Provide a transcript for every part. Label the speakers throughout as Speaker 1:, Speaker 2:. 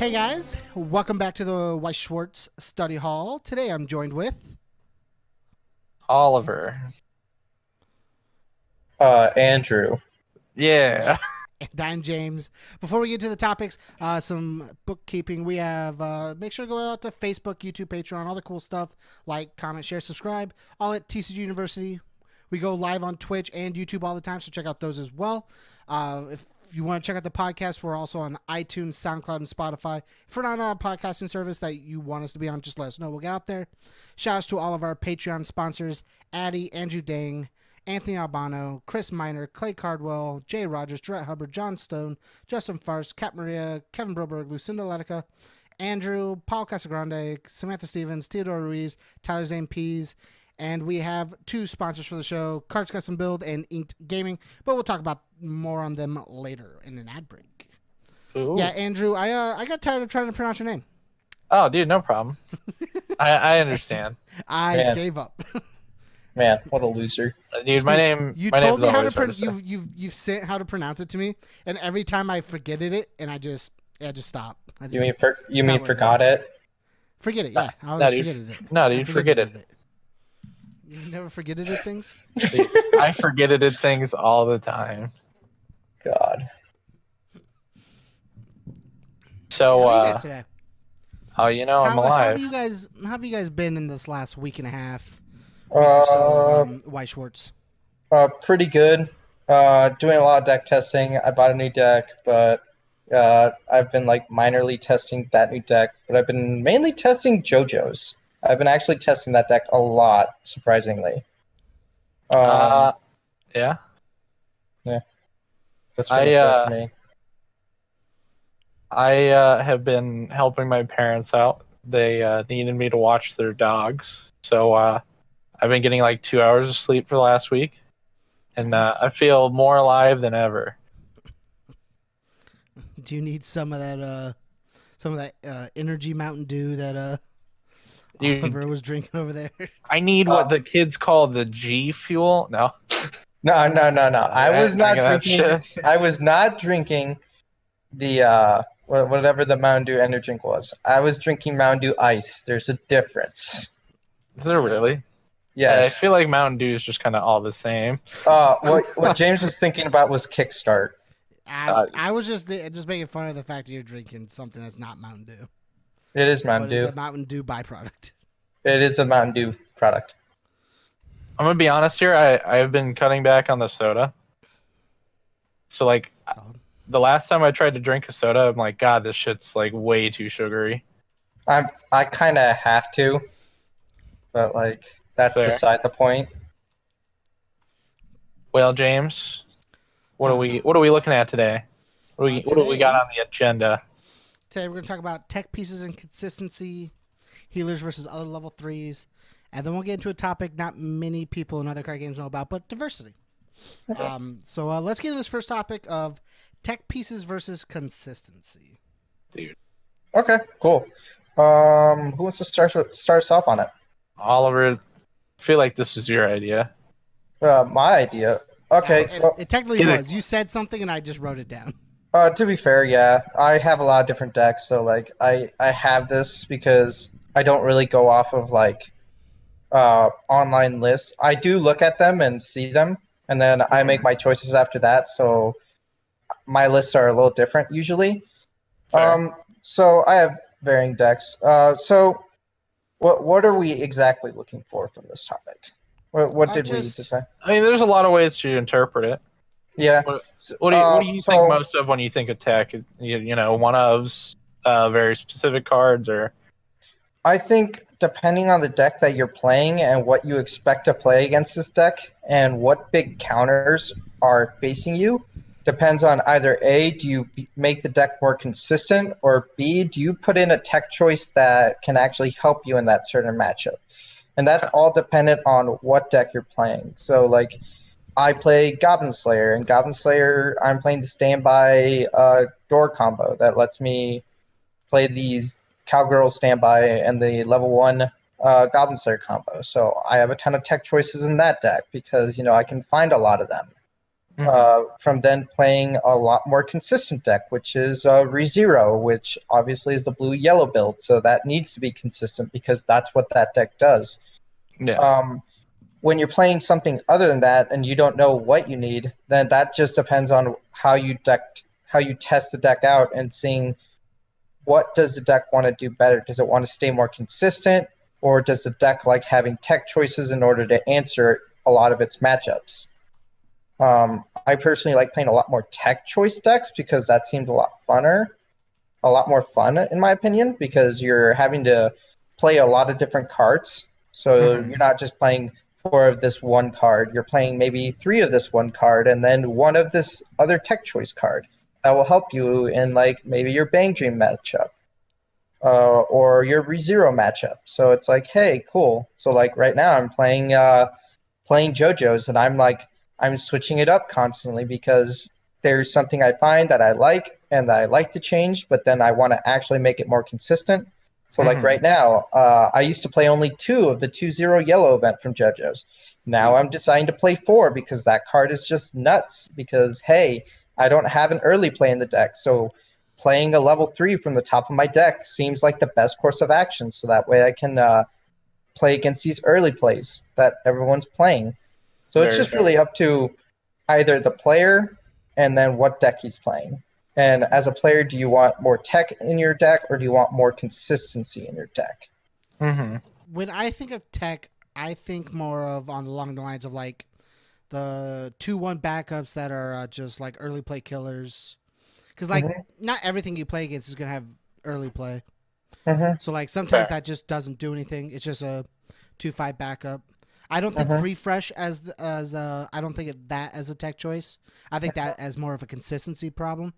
Speaker 1: Hey guys, welcome back to the Weiss Schwarz Study Hall. Today I'm joined with
Speaker 2: Oliver.
Speaker 3: Andrew.
Speaker 2: Yeah.
Speaker 1: and I'm James. Before we get to the topics, some bookkeeping. We have make sure to go out to Facebook, YouTube, Patreon, all the cool stuff. Like, comment, share, subscribe. All at TCGU University. We go live on Twitch and YouTube all the time, so check out those as well. If you want to check out the podcast, we're also on iTunes, SoundCloud, and Spotify. If we're not on a podcasting service that you want us to be on, just let us know. We'll get out there. Shout outs to all of our Patreon sponsors: Addie, Andrew Dang, Anthony Albano, Chris Miner, Clay Cardwell, Jay Rogers, Jarrett Hubbard, John Stone, Justin Farce, Kat Maria, Kevin Broberg, Lucinda Letica, Andrew, Paul Casagrande, Samantha Stevens, Theodore Ruiz, Tyler Zane Pease. And we have two sponsors for the show, Cards Custom Build and Inked Gaming, but we'll talk about more on them later in an ad break.
Speaker 2: Ooh.
Speaker 1: Yeah, Andrew, I got tired of trying to pronounce your name.
Speaker 2: Oh, dude, no problem. I understand.
Speaker 1: I gave up.
Speaker 3: Man, what a loser.
Speaker 2: Dude, my name.
Speaker 1: You
Speaker 2: my
Speaker 1: told me
Speaker 2: name's
Speaker 1: how to
Speaker 2: always hard
Speaker 1: pronounce. You've sent how to pronounce it to me, and every time I forgetted it, and I just stop.
Speaker 3: You mean forgot it?
Speaker 1: Forget it. Yeah, I
Speaker 2: No,
Speaker 1: always
Speaker 2: dude.
Speaker 1: forgetted it.
Speaker 2: No, dude, forget it.
Speaker 1: You never forgetted it things.
Speaker 2: Dude, I forgetted things all the time.
Speaker 3: God.
Speaker 1: How
Speaker 2: So,
Speaker 1: are you guys today?
Speaker 2: I'm
Speaker 1: How
Speaker 2: alive.
Speaker 1: have you guys been in this last week and a half? Weiss Schwarz.
Speaker 3: Pretty good. Doing a lot of deck testing. I bought a new deck, but I've been like minorly testing that new deck. But I've been mainly testing JoJo's. I've been actually testing that deck a lot, surprisingly.
Speaker 2: Yeah.
Speaker 3: Yeah. That's
Speaker 2: I,
Speaker 3: pretty cool for me.
Speaker 2: I have been helping my parents out. They needed me to watch their dogs, so I've been getting like 2 hours of sleep for the last week, and I feel more alive than ever.
Speaker 1: Do you need some of that energy Mountain Dew that Oliver was drinking over there?
Speaker 2: I need what the kids call the G fuel. No.
Speaker 3: No. I was not
Speaker 2: drinking that
Speaker 3: drinking. I was not drinking the whatever the Mountain Dew energy drink was. I was drinking Mountain Dew Ice. There's a difference.
Speaker 2: Is there really?
Speaker 3: Yes.
Speaker 2: I feel like Mountain Dew is just kind of all the same.
Speaker 3: What James was thinking about was Kickstart.
Speaker 1: I was just making fun of the fact that you're drinking something that's not Mountain Dew.
Speaker 3: It is Mountain
Speaker 1: But
Speaker 3: Dew.
Speaker 1: it's a Mountain Dew byproduct.
Speaker 3: It is a Mountain Dew product.
Speaker 2: I'm gonna be honest here. I've been cutting back on the soda. So like
Speaker 1: Solid.
Speaker 2: the last time I tried to drink a soda, I'm like, God, this shit's like way too sugary.
Speaker 3: I kind of have to, but like that's
Speaker 2: Fair.
Speaker 3: beside the point.
Speaker 2: Well, James, what are we looking at today? What do we got on the agenda?
Speaker 1: Today we're going to talk about tech pieces and consistency, healers versus other level 3s, and then we'll get into a topic not many people in other card games know about, but diversity.
Speaker 3: Okay.
Speaker 1: So let's get into this first topic of tech pieces versus consistency.
Speaker 2: Dude.
Speaker 3: Okay, cool. Who wants to start us off on it?
Speaker 2: Oliver, I feel like this was your idea.
Speaker 3: My idea. Okay.
Speaker 1: It technically was. You said something and I just wrote it down.
Speaker 3: To be fair, yeah, I have a lot of different decks, so like I have this because I don't really go off of like online lists. I do look at them and see them, and then I make my choices after that. So my lists are a little different usually.
Speaker 2: Fair.
Speaker 3: So I have varying decks. So what are we exactly looking for from this topic? What did we decide?
Speaker 2: I mean, there's a lot of ways to interpret it.
Speaker 3: Yeah.
Speaker 2: What do you think most of when you think of tech? Is one of very specific cards, or
Speaker 3: I think depending on the deck that you're playing and what you expect to play against this deck and what big counters are facing you, depends on either A, do you make the deck more consistent, or B, do you put in a tech choice that can actually help you in that certain matchup? And that's all dependent on what deck you're playing. So like I play Goblin Slayer, and Goblin Slayer, I'm playing the standby door combo that lets me play these Cowgirl standby and the level 1 Goblin Slayer combo. So I have a ton of tech choices in that deck because, I can find a lot of them. from then playing a lot more consistent deck, which is ReZero, which obviously is the blue-yellow build. So that needs to be consistent because that's what that deck does.
Speaker 2: Yeah.
Speaker 3: When you're playing something other than that and you don't know what you need, then that just depends on how you test the deck out and seeing what does the deck want to do better. Does it want to stay more consistent, or does the deck like having tech choices in order to answer a lot of its matchups? I personally like playing a lot more tech choice decks because that seems a lot more fun in my opinion, because you're having to play a lot of different cards. So you're not just playing 4 of this one card, you're playing maybe 3 of this one card and then 1 of this other tech choice card that will help you in like maybe your Bang Dream matchup. Or your ReZero matchup. So it's like, hey, cool. So like right now I'm playing JoJo's, and I'm switching it up constantly because there's something I find that I like and that I like to change, but then I want to actually make it more consistent. So like right now, I used to play only 2 of the 2-0 yellow event from JoJo's. Now I'm deciding to play 4 because that card is just nuts because, hey, I don't have an early play in the deck. So playing a level 3 from the top of my deck seems like the best course of action. So that way I can play against these early plays that everyone's playing. So it's just really up to either the player and then what deck he's playing. And as a player, do you want more tech in your deck or do you want more consistency in your deck?
Speaker 1: When I think of tech, I think more of along the lines of like the 2-1 backups that are just like early play killers. Because like not everything you play against is going to have early play. So like sometimes that just doesn't do anything. It's just a 2-5 backup. I don't think Free Fresh as I don't think of that as a tech choice. I think that as more of a consistency problem,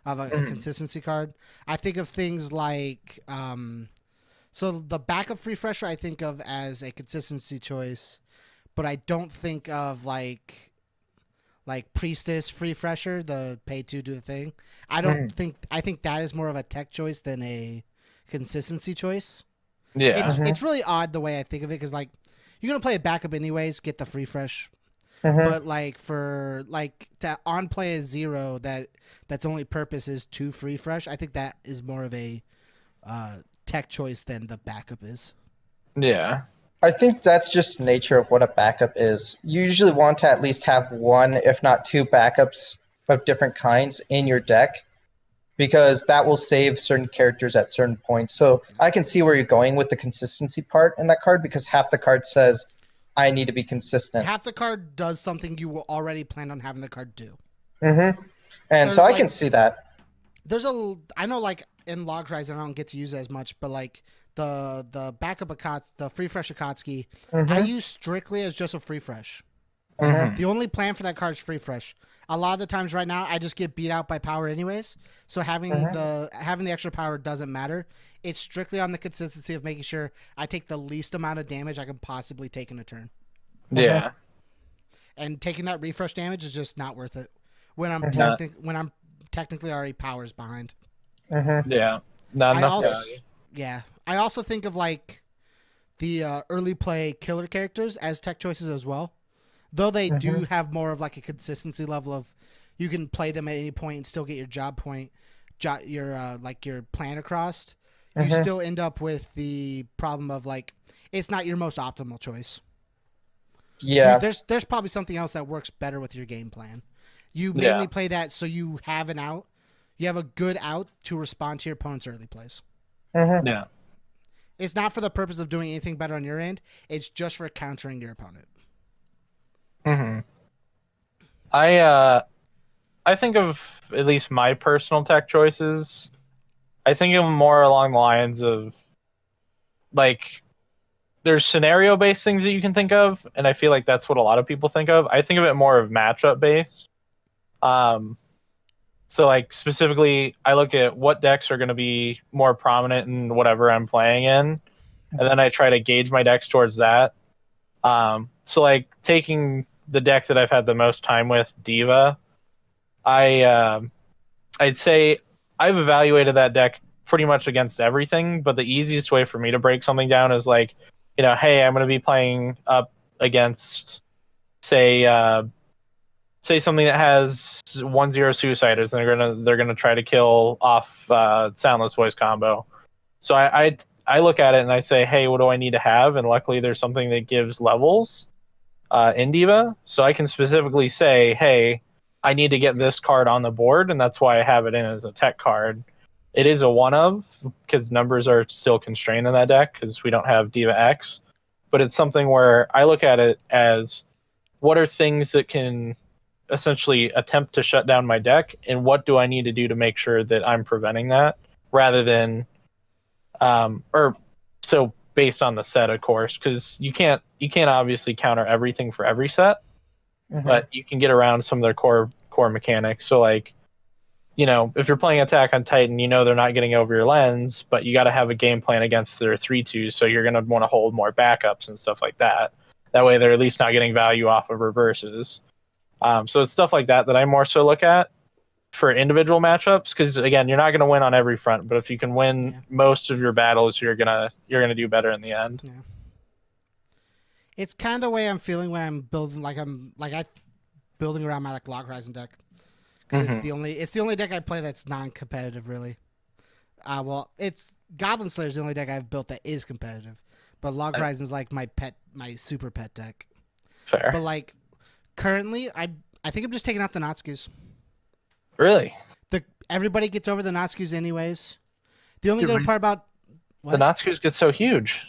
Speaker 1: of a consistency card. I think of things like so the backup Free Fresher I think of as a consistency choice, but I don't think of like Priestess Free Fresher, the pay to do the thing. I think that is more of a tech choice than a consistency choice.
Speaker 2: Yeah.
Speaker 1: It's really odd the way I think of it because like you're gonna play a backup anyways, get the Free Fresh. But like for like to on play a 0 that's only purpose is to Free Fresh, I think that is more of a tech choice than the backup is.
Speaker 2: Yeah.
Speaker 3: I think that's just the nature of what a backup is. You usually want to at least have 1, if not 2 backups of different kinds in your deck because that will save certain characters at certain points. So I can see where you're going with the consistency part in that card because half the card says, I need to be consistent.
Speaker 1: Half the card does something you were already planned on having the card do.
Speaker 3: And so I can see that.
Speaker 1: I know like in Log Horizon I don't get to use it as much, but like the backup Akatsuki, the Free Fresh Akatsuki, I use strictly as just a Free Fresh. The only plan for that card is Free Fresh. A lot of the times right now I just get beat out by power anyways, so having the extra power doesn't matter. It's strictly on the consistency of making sure I take the least amount of damage I can possibly take in a turn.
Speaker 2: Yeah.
Speaker 1: And taking that refresh damage is just not worth it when I'm technically already powers behind.
Speaker 2: Yeah. Not enough value.
Speaker 1: Yeah. I also think of like the early play killer characters as tech choices as well. Though they do have more of like a consistency level of you can play them at any point and still get your job point, your plan across. You still end up with the problem of like it's not your most optimal choice.
Speaker 3: Yeah.
Speaker 1: There's probably something else that works better with your game plan. You mainly play that so you have an out. You have a good out to respond to your opponent's early plays.
Speaker 2: Yeah.
Speaker 1: It's not for the purpose of doing anything better on your end. It's just for countering your opponent.
Speaker 2: I think of at least my personal tech choices. I think of them more along the lines of like there's scenario based things that you can think of, and I feel like that's what a lot of people think of. I think of it more of matchup based. So like specifically I look at what decks are going to be more prominent in whatever I'm playing in, and then I try to gauge my decks towards that. So like taking the deck that I've had the most time with, Diva, I'd say I've evaluated that deck pretty much against everything, but the easiest way for me to break something down is like, hey, I'm going to be playing up against, say say something that has 1/0 suiciders, and they're gonna try to kill off soundless voice combo. So I look at it and I say, hey, what do I need to have? And luckily there's something that gives levels in Diva, so I can specifically say, hey, I need to get this card on the board, and that's why I have it in as a tech card. It is a one of, because numbers are still constrained in that deck because we don't have Diva X, but it's something where I look at it as what are things that can essentially attempt to shut down my deck, and what do I need to do to make sure that I'm preventing that, rather than so based on the set, of course, because you can't obviously counter everything for every set, but you can get around some of their core mechanics. So like, if you're playing Attack on Titan, they're not getting over your lens, but you got to have a game plan against their 3/2s, so you're going to want to hold more backups and stuff like that. That way they're at least not getting value off of reverses. So it's stuff like that I more so look at for individual matchups, because again, you're not going to win on every front, but if you can win most of your battles, you're gonna do better in the end.
Speaker 1: Yeah. It's kind of the way I'm feeling when I'm building, I'm building around my Log Horizon deck, because it's the only deck I play that's non-competitive, really. Well, it's Goblin Slayer's the only deck I've built that is competitive, but Log Horizon's like my super pet deck.
Speaker 2: Fair.
Speaker 1: But currently, I think I'm just taking out the Natsukus.
Speaker 2: Really?
Speaker 1: Everybody gets over the Natsukus anyways. The only good part about
Speaker 2: the Natsukus get so huge.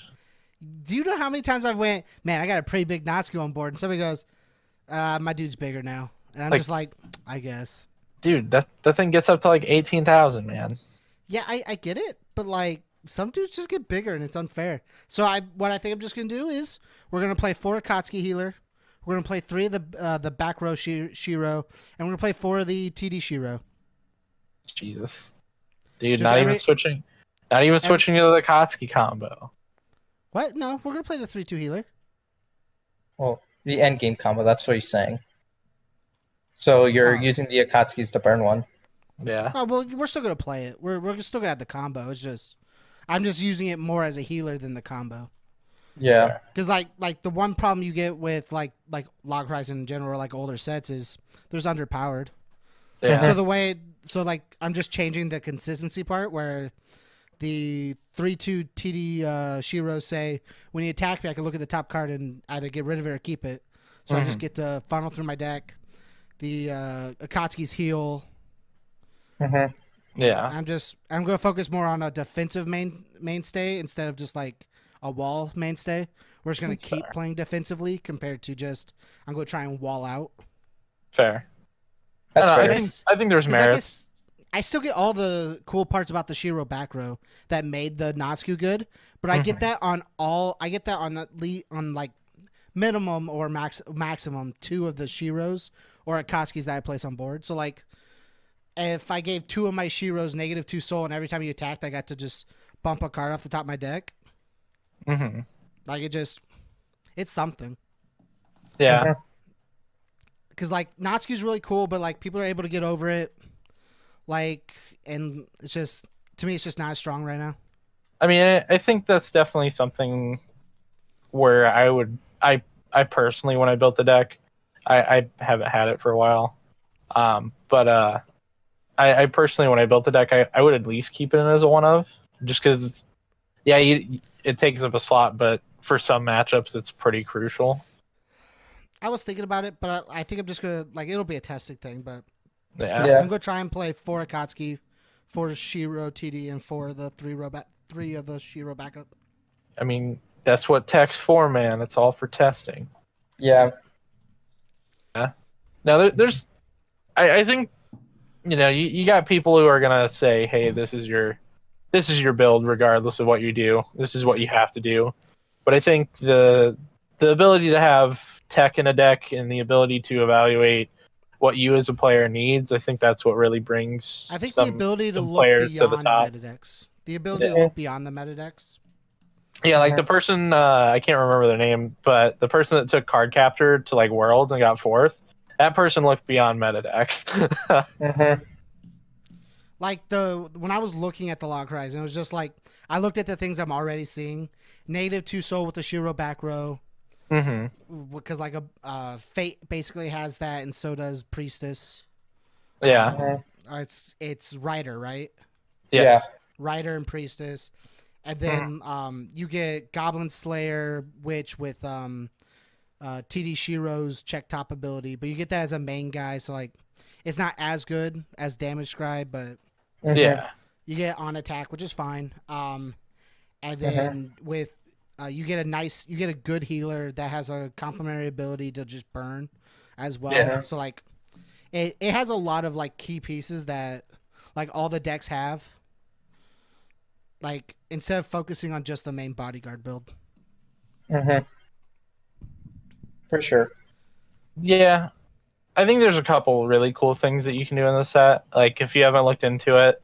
Speaker 1: Do you know how many times I've went, man, I got a pretty big Natsuku on board, and somebody goes, my dude's bigger now. And I'm just like, I guess.
Speaker 2: Dude, that thing gets up to 18,000, man.
Speaker 1: Yeah, I get it, but some dudes just get bigger and it's unfair. So what I think I'm just gonna do is we're gonna play 4 Akatsuki healer. We're gonna play 3 of the back row Shiro, and we're gonna play 4 of the TD Shiro.
Speaker 2: Jesus, dude, not even switching to the Akatsuki combo.
Speaker 1: What? No, we're gonna play the 3/2 healer.
Speaker 3: Well, the end game combo. That's what he's saying. So you're using the Akatsukis to burn one.
Speaker 2: Yeah.
Speaker 1: Oh well, we're still gonna play it. We're still gonna have the combo. It's just I'm just using it more as a healer than the combo.
Speaker 3: Yeah.
Speaker 1: Because the one problem you get with like Log Horizon in general, or older sets, is there's underpowered.
Speaker 2: Yeah.
Speaker 1: So I'm just changing the consistency part where the 3/2 TD Shiros say when you attack me, I can look at the top card and either get rid of it or keep it. So I just get to funnel through my deck. The Akatsuki's heal.
Speaker 2: Yeah.
Speaker 1: I'm going to focus more on a defensive mainstay instead of just a wall mainstay. We're just going to keep playing defensively compared to just I'm going to try and wall out.
Speaker 2: Fair. I think there's merit.
Speaker 1: I still get all the cool parts about the Shiro back row that made the Natsuku good, but I get that on minimum or maximum 2 of the Shiros or Akatsukis that I place on board. So if I gave 2 of my Shiros -2 soul, and every time you attacked, I got to just bump a card off the top of my deck. It's something.
Speaker 2: Yeah.
Speaker 1: Because Natsuku's really cool, but people are able to get over it. And it's just, to me, it's just not as strong right now.
Speaker 2: I mean, I think that's definitely something where I personally, when I built the deck, I haven't had it for a while. But I personally, when I built the deck, I would at least keep it as a one of, just because, it takes up a slot, but for some matchups, it's pretty crucial.
Speaker 1: I was thinking about it, but I think I'm just going to, it'll be a testing thing, but
Speaker 2: yeah.
Speaker 1: I'm going to try and play 4 Akatsuki, 4 Shiro TD, and 4 of the 3 of the Shiro backup.
Speaker 2: I mean, that's what tech's for, man. It's all for testing.
Speaker 3: Yeah.
Speaker 2: Yeah. Now, I think, you got people who are going to say, hey, this is your build regardless of what you do. This is what you have to do. But I think the ability to have tech in a deck and the ability to evaluate what you as a player needs, I think that's what really brings
Speaker 1: the ability to look beyond meta decks. The ability to look beyond the meta decks.
Speaker 2: Yeah, the person, I can't remember their name, but the person that took Card Captor to Worlds and got 4th, that person looked beyond meta decks.
Speaker 1: When I was looking at the Log Horizon, it was just I looked at the things I'm already seeing. -2 soul with the Shiro back row. because like a Fate basically has that, and so does Priestess.
Speaker 2: Yeah.
Speaker 1: It's Rider, right?
Speaker 2: Yes.
Speaker 1: Rider and Priestess, and then you get Goblin Slayer, Witch with TD Shiro's check top ability, but you get that as a main guy, so like it's not as good as Damage Scribe, but
Speaker 2: Yeah.
Speaker 1: you get on attack, which is fine. And then with you get a good healer that has a complementary ability to just burn as well.
Speaker 2: Yeah.
Speaker 1: So like it has a lot of like key pieces that like all the decks have. Like instead of focusing on just the main bodyguard build.
Speaker 3: For sure.
Speaker 2: Yeah. I think there's a couple really cool things that you can do in the set. Like if you haven't looked into it,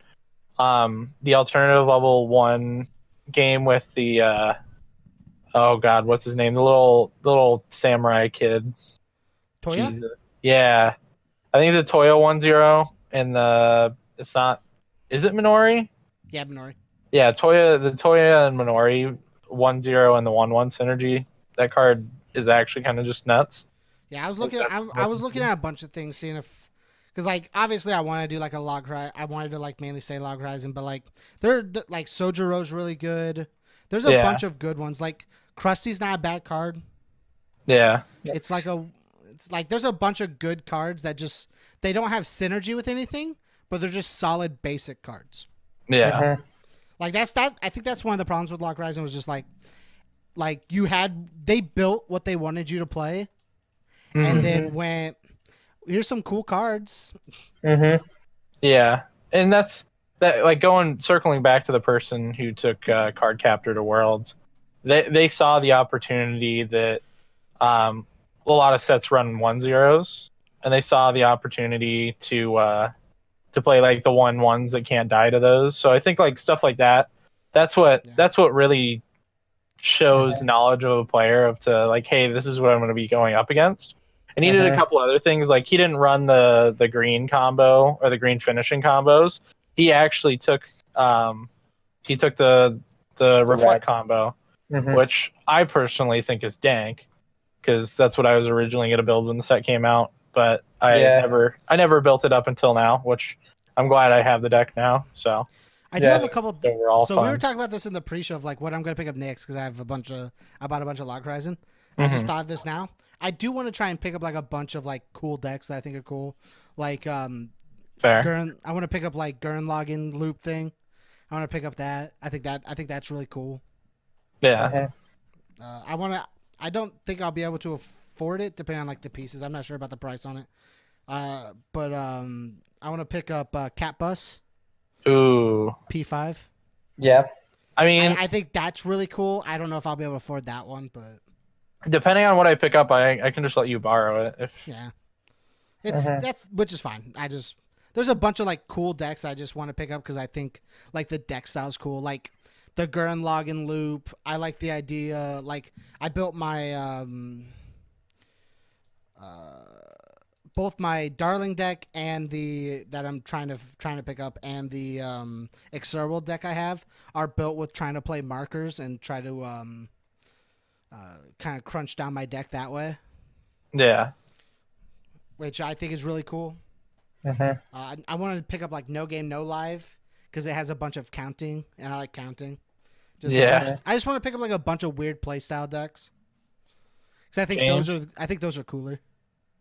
Speaker 2: the alternative level 1 game with the oh god, what's his name? The little samurai kid.
Speaker 1: Toya?
Speaker 2: Jesus. Yeah. I think the Toyo 1-0 and it's not, is it Minori?
Speaker 1: Yeah, Minori.
Speaker 2: Yeah, the Toya and Minori 1-0 and the 1-1 synergy. That card is actually kind of just nuts.
Speaker 1: Yeah, I was looking at a bunch of things, seeing if, because like obviously I want to do like a log horizon. I wanted to like mainly stay log horizon, but like like Sojiro's really good. There's a bunch of good ones. Like Krusty's not a bad card.
Speaker 2: Yeah.
Speaker 1: It's like there's a bunch of good cards that just they don't have synergy with anything, but they're just solid basic cards.
Speaker 2: Yeah.
Speaker 1: Like I think that's one of the problems with Log Horizon was just like they built what they wanted you to play, and then went, here's some cool cards.
Speaker 2: Yeah, and that's that. Like circling back to the person who took Card Captor to Worlds, they saw the opportunity that a lot of sets run 1-0s, and they saw the opportunity to play like the 1-1s that can't die to those. So I think like stuff like that. That's what really shows knowledge of a player of to like, hey, this is what I'm going to be going up against. And he did a couple other things, like he didn't run the green combo or the green finishing combos. He actually took the reflect combo, which I personally think is dank, because that's what I was originally going to build when the set came out. But I never built it up until now, which I'm glad I have the deck now. So
Speaker 1: I do have a couple. So
Speaker 2: fun.
Speaker 1: We were talking about this in the pre-show of like what I'm going to pick up next, because I bought a bunch of Log Horizon. I just thought of this now. I do want to try and pick up like a bunch of like cool decks that I think are cool. Like
Speaker 2: fair.
Speaker 1: I want to pick up like Gurn login loop thing. I want to pick up that. I think that's really cool.
Speaker 2: Yeah.
Speaker 1: I don't think I'll be able to afford it depending on like the pieces. I'm not sure about the price on it. But I want to pick up Cat Bus.
Speaker 2: Ooh.
Speaker 1: P5.
Speaker 3: Yeah.
Speaker 2: I mean,
Speaker 1: I think that's really cool. I don't know if I'll be able to afford that one, but
Speaker 2: depending on what I pick up, I can just let you borrow it.
Speaker 1: That's which is fine. There's a bunch of like cool decks I just want to pick up because I think like the deck style's cool. Like the Gurn login loop. I like the idea. Like I built my both my Darling deck and that I'm trying to pick up, and the Exorable deck I have are built with trying to play markers and try to kind of crunch down my deck that way.
Speaker 2: Yeah.
Speaker 1: Which I think is really cool. I wanted to pick up like No Game No Live because it has a bunch of counting, and I like counting. I just want to pick up like a bunch of weird playstyle decks because I think those are cooler.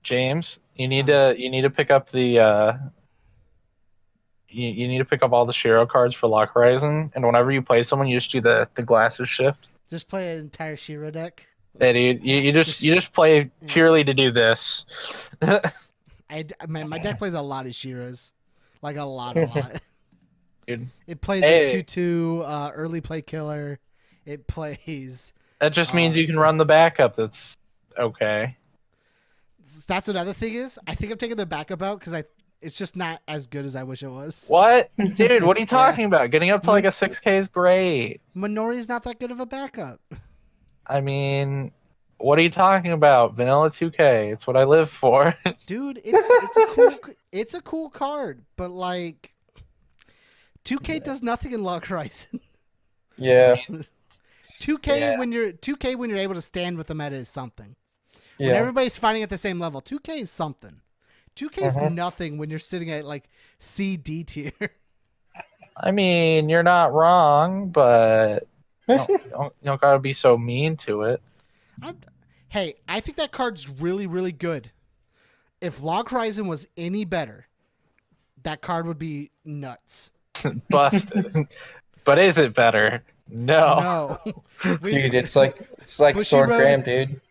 Speaker 2: James, you need to pick up the you need to pick up all the Shiro cards for Lock Horizon, and whenever you play someone, you just do the glasses shift.
Speaker 1: Just play an entire Shiro deck.
Speaker 2: Yeah, dude, you just play purely to do this.
Speaker 1: My deck plays a lot of Shiros, like a lot.
Speaker 2: Dude,
Speaker 1: it plays a 2/2 early play killer. It plays.
Speaker 2: That just means you can run the backup. That's okay.
Speaker 1: That's another thing is I think I'm taking the backup out because it's just not as good as I wish it was.
Speaker 2: What, dude? What are you talking about? Getting up to like a 6K is great.
Speaker 1: Minori's not that good of a backup.
Speaker 2: I mean, what are you talking about? Vanilla 2K. It's what I live for.
Speaker 1: Dude, it's a cool card, but like 2K does nothing in Log Horizon.
Speaker 3: Yeah.
Speaker 1: 2K when you're able to stand with the meta is something. When
Speaker 3: Yeah.
Speaker 1: everybody's fighting at the same level, 2K is something. 2K is nothing when you're sitting at like C, D tier.
Speaker 2: I mean, you're not wrong, but you don't gotta be so mean to it.
Speaker 1: Hey, I think that card's really, really good. If Log Horizon was any better, that card would be nuts.
Speaker 2: Busted. But is it better? No.
Speaker 1: No.
Speaker 3: Dude, it's like Sword
Speaker 1: Road-
Speaker 3: Graham, dude.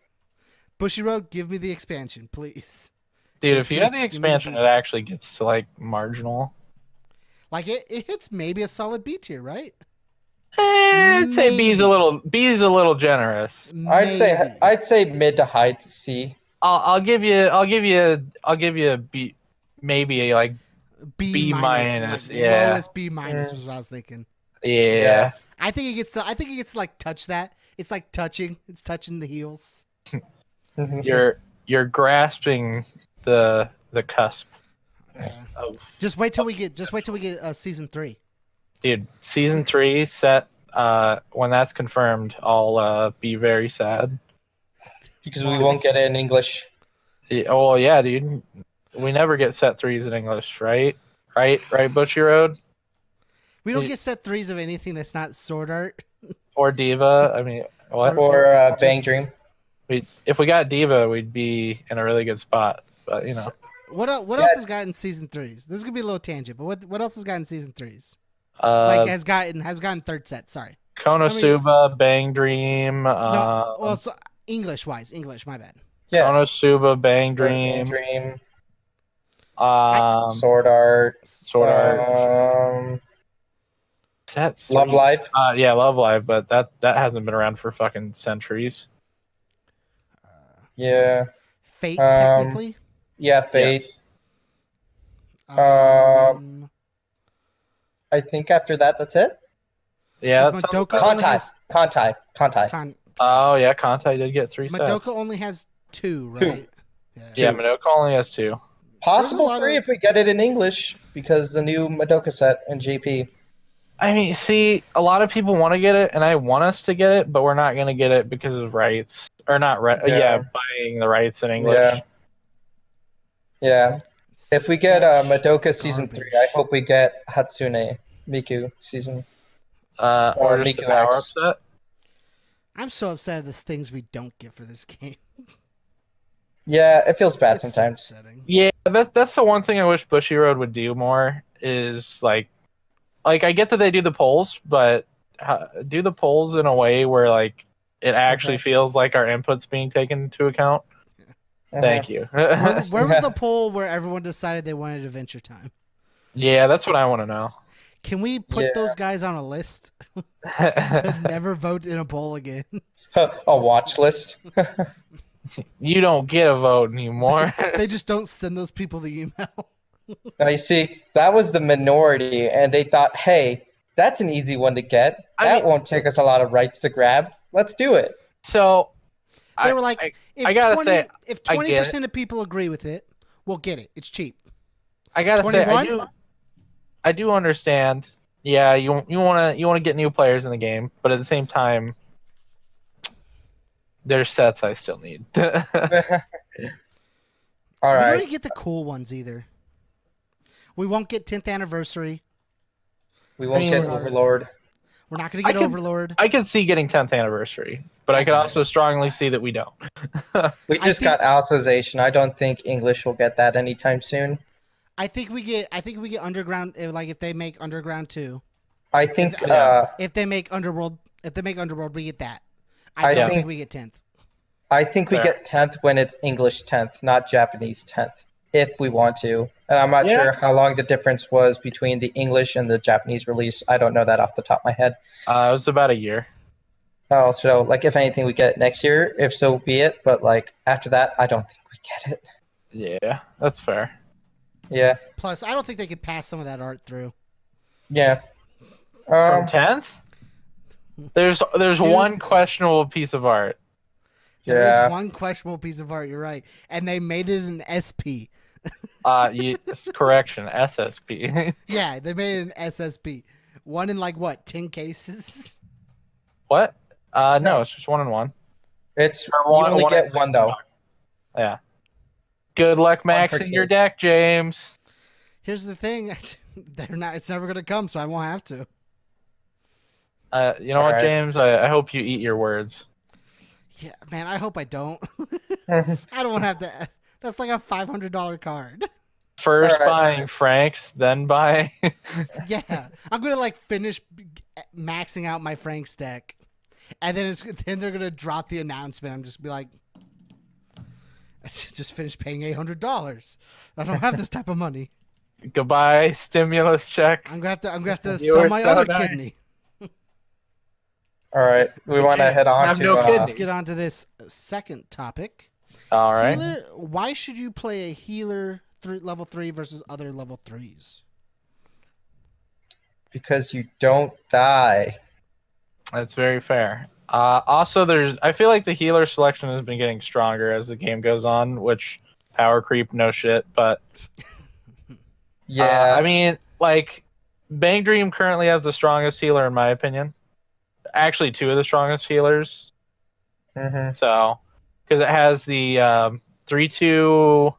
Speaker 1: Bushy Road, give me the expansion, please.
Speaker 2: Dude, if you
Speaker 1: Give
Speaker 2: had
Speaker 1: me-
Speaker 2: the
Speaker 1: give me the
Speaker 2: expansion, it
Speaker 1: boost.
Speaker 2: actually gets to like marginal.
Speaker 1: Like it hits maybe a solid B tier, right?
Speaker 2: I'd say B is a little generous.
Speaker 3: I'd
Speaker 1: Maybe.
Speaker 3: say mid to high to C.
Speaker 2: I'll give you a B, maybe like B minus,
Speaker 1: like,
Speaker 2: yeah.
Speaker 1: lowest B minus was what I was thinking.
Speaker 2: yeah.
Speaker 1: I think it gets to like touch that. It's like touching. It's touching the heels.
Speaker 2: You're grasping the cusp of
Speaker 1: Just wait till we get season 3.
Speaker 2: dude. Season 3 set. When that's confirmed, I'll be very sad.
Speaker 3: Because we won't get it in English.
Speaker 2: Oh yeah, dude. We never get set 3s in English, right? Right, Butchie Road
Speaker 1: We don't get set 3s of anything that's not Sword Art.
Speaker 2: or Diva. I mean, what?
Speaker 3: Or Bang
Speaker 1: just-
Speaker 3: Dream.
Speaker 2: If we got Diva, we'd be in a really good spot. But you know,
Speaker 1: What else has gotten season 3s? This is gonna be a little tangent, but what else has gotten season 3s? Like has gotten third set. Sorry.
Speaker 2: Konosuba, Bang Dream,
Speaker 1: No, well, so English. My bad.
Speaker 3: Yeah.
Speaker 2: Konosuba, Bang
Speaker 3: Bang
Speaker 2: Dream,
Speaker 3: Dream.
Speaker 2: Sword
Speaker 3: Sword Art.
Speaker 2: Art. Set
Speaker 3: Love
Speaker 2: 3.
Speaker 3: Live.
Speaker 2: Yeah, Love Live, but that hasn't been around for fucking centuries.
Speaker 3: Yeah.
Speaker 1: Fate technically.
Speaker 3: Yeah, Fate.
Speaker 2: Yes.
Speaker 3: I think after that, that's it.
Speaker 2: Yeah.
Speaker 1: Does
Speaker 2: that sounds
Speaker 1: Madoka
Speaker 2: about-
Speaker 1: only has-
Speaker 3: Kantai.
Speaker 2: Oh yeah, Kantai did get 3 sets.
Speaker 1: Madoka only has 2, right?
Speaker 2: Yeah, Madoka only has 2.
Speaker 3: Possible
Speaker 1: There's a lot
Speaker 3: 3
Speaker 1: of-
Speaker 3: if we get it in English, because the new Madoka set in JP.
Speaker 2: I mean, see, a lot of people want to get it, and I want us to get it, but we're not going to get it because of rights, or not buying the rights in English.
Speaker 3: Yeah. If we get
Speaker 1: Such
Speaker 3: Madoka season
Speaker 1: garbage.
Speaker 3: 3, I hope we get Hatsune Miku season.
Speaker 2: Or just the
Speaker 3: Miku
Speaker 2: power
Speaker 3: X.
Speaker 2: up set.
Speaker 1: I'm so upset at the things we don't get for this game.
Speaker 3: Yeah, it feels bad
Speaker 1: It's so
Speaker 3: sometimes.
Speaker 1: upsetting.
Speaker 2: Yeah, that's the one thing I wish Bushy Road would do more is like I get that they do the polls, but do the polls in a way where like it actually feels like our input's being taken into account. Thank you.
Speaker 1: Where was the poll where everyone decided they wanted Adventure Time?
Speaker 2: Yeah, that's what I want to know.
Speaker 1: Can we put
Speaker 3: Yeah.
Speaker 1: those guys on a list to never vote in a poll again?
Speaker 3: A watch list.
Speaker 2: You don't get a vote anymore.
Speaker 1: They just don't send those people the email.
Speaker 3: Now you see, that was the minority, and they thought, hey, that's an easy one to get. That won't take us a lot of rights to grab. Let's do it.
Speaker 2: So
Speaker 1: They were like,
Speaker 2: I gotta say,
Speaker 1: if
Speaker 2: I get
Speaker 1: 20% of people agree with it, we'll get it. It's cheap.
Speaker 2: I gotta say,
Speaker 1: 21?
Speaker 2: I do understand. Yeah, you want to get new players in the game, but at the same time, there's sets I still need.
Speaker 3: All
Speaker 1: We
Speaker 3: right.
Speaker 1: don't get the cool ones either. We won't get 10th anniversary.
Speaker 3: We won't
Speaker 2: I
Speaker 3: get
Speaker 2: mean,
Speaker 3: Overlord.
Speaker 1: We're not going to get Overlord.
Speaker 2: I could see getting 10th anniversary, but I could also strongly see that we don't.
Speaker 3: We
Speaker 1: I
Speaker 3: just
Speaker 1: think-
Speaker 3: got Alicization. I don't think English will get that anytime soon.
Speaker 1: I think we get Underground, like if they make Underground 2.
Speaker 3: I think
Speaker 1: If they make Underworld, we get that.
Speaker 3: I
Speaker 1: I don't
Speaker 3: think-
Speaker 1: think we get 10th.
Speaker 3: I think we
Speaker 2: Fair.
Speaker 3: get 10th when it's English 10th, not Japanese 10th, if we want to. And I'm not
Speaker 2: Yeah.
Speaker 3: sure how long the difference was between the English and the Japanese release. I don't know that off the top of my head.
Speaker 2: It was about a year.
Speaker 3: Oh, so like if anything, we get it next year. If so be it. But like after that, I don't think we get it.
Speaker 2: Yeah, that's fair.
Speaker 3: Yeah,
Speaker 1: Plus, I don't think they could pass some of that art through.
Speaker 3: yeah.
Speaker 2: From 10th, there's
Speaker 1: Dude.
Speaker 2: one questionable piece of art.
Speaker 1: There
Speaker 3: Yeah.
Speaker 1: is one questionable piece of art. You're right, and they made it an SP.
Speaker 2: Correction, SSP.
Speaker 1: Yeah, they made it an SSP. One in like what 10 cases?
Speaker 2: What? No, it's just 1-1.
Speaker 3: It's
Speaker 2: Or
Speaker 3: you
Speaker 2: one,
Speaker 3: only
Speaker 2: one in
Speaker 3: get one though.
Speaker 2: Yeah. Good luck
Speaker 3: One per
Speaker 2: maxing your
Speaker 3: case.
Speaker 2: deck, James.
Speaker 1: Here's the thing: they're not. It's never gonna come, so I won't have to.
Speaker 2: You know what,
Speaker 3: Alright.
Speaker 2: James? I hope you eat your words.
Speaker 1: Yeah, man. I hope I don't. I don't want to have to. That's like a $500 card.
Speaker 2: First
Speaker 3: Alright.
Speaker 2: buying Franks, then buy.
Speaker 1: Yeah, I'm gonna like finish maxing out my Frank's deck, and then they're gonna drop the announcement. I'm just be like, I just finished paying $800. I don't have this type of money.
Speaker 2: Goodbye, stimulus check.
Speaker 1: I'm gonna have to
Speaker 3: You
Speaker 1: sell
Speaker 3: were
Speaker 1: my
Speaker 3: so
Speaker 1: other
Speaker 3: nice.
Speaker 1: kidney.
Speaker 3: All right, we want to head on
Speaker 2: Have
Speaker 3: to.
Speaker 2: no kidney.
Speaker 1: Let's get on to this second topic.
Speaker 2: All right.
Speaker 1: Healer, why should you play a healer level 3 versus other level 3s?
Speaker 3: Because you don't die.
Speaker 2: That's very fair. Also, I feel like the healer selection has been getting stronger as the game goes on, which power creep, no shit. But
Speaker 3: Yeah.
Speaker 2: I mean, like, Bang Dream currently has the strongest healer in my opinion. Actually, two of the strongest healers.
Speaker 3: Mhm.
Speaker 2: So, because it has the 3/2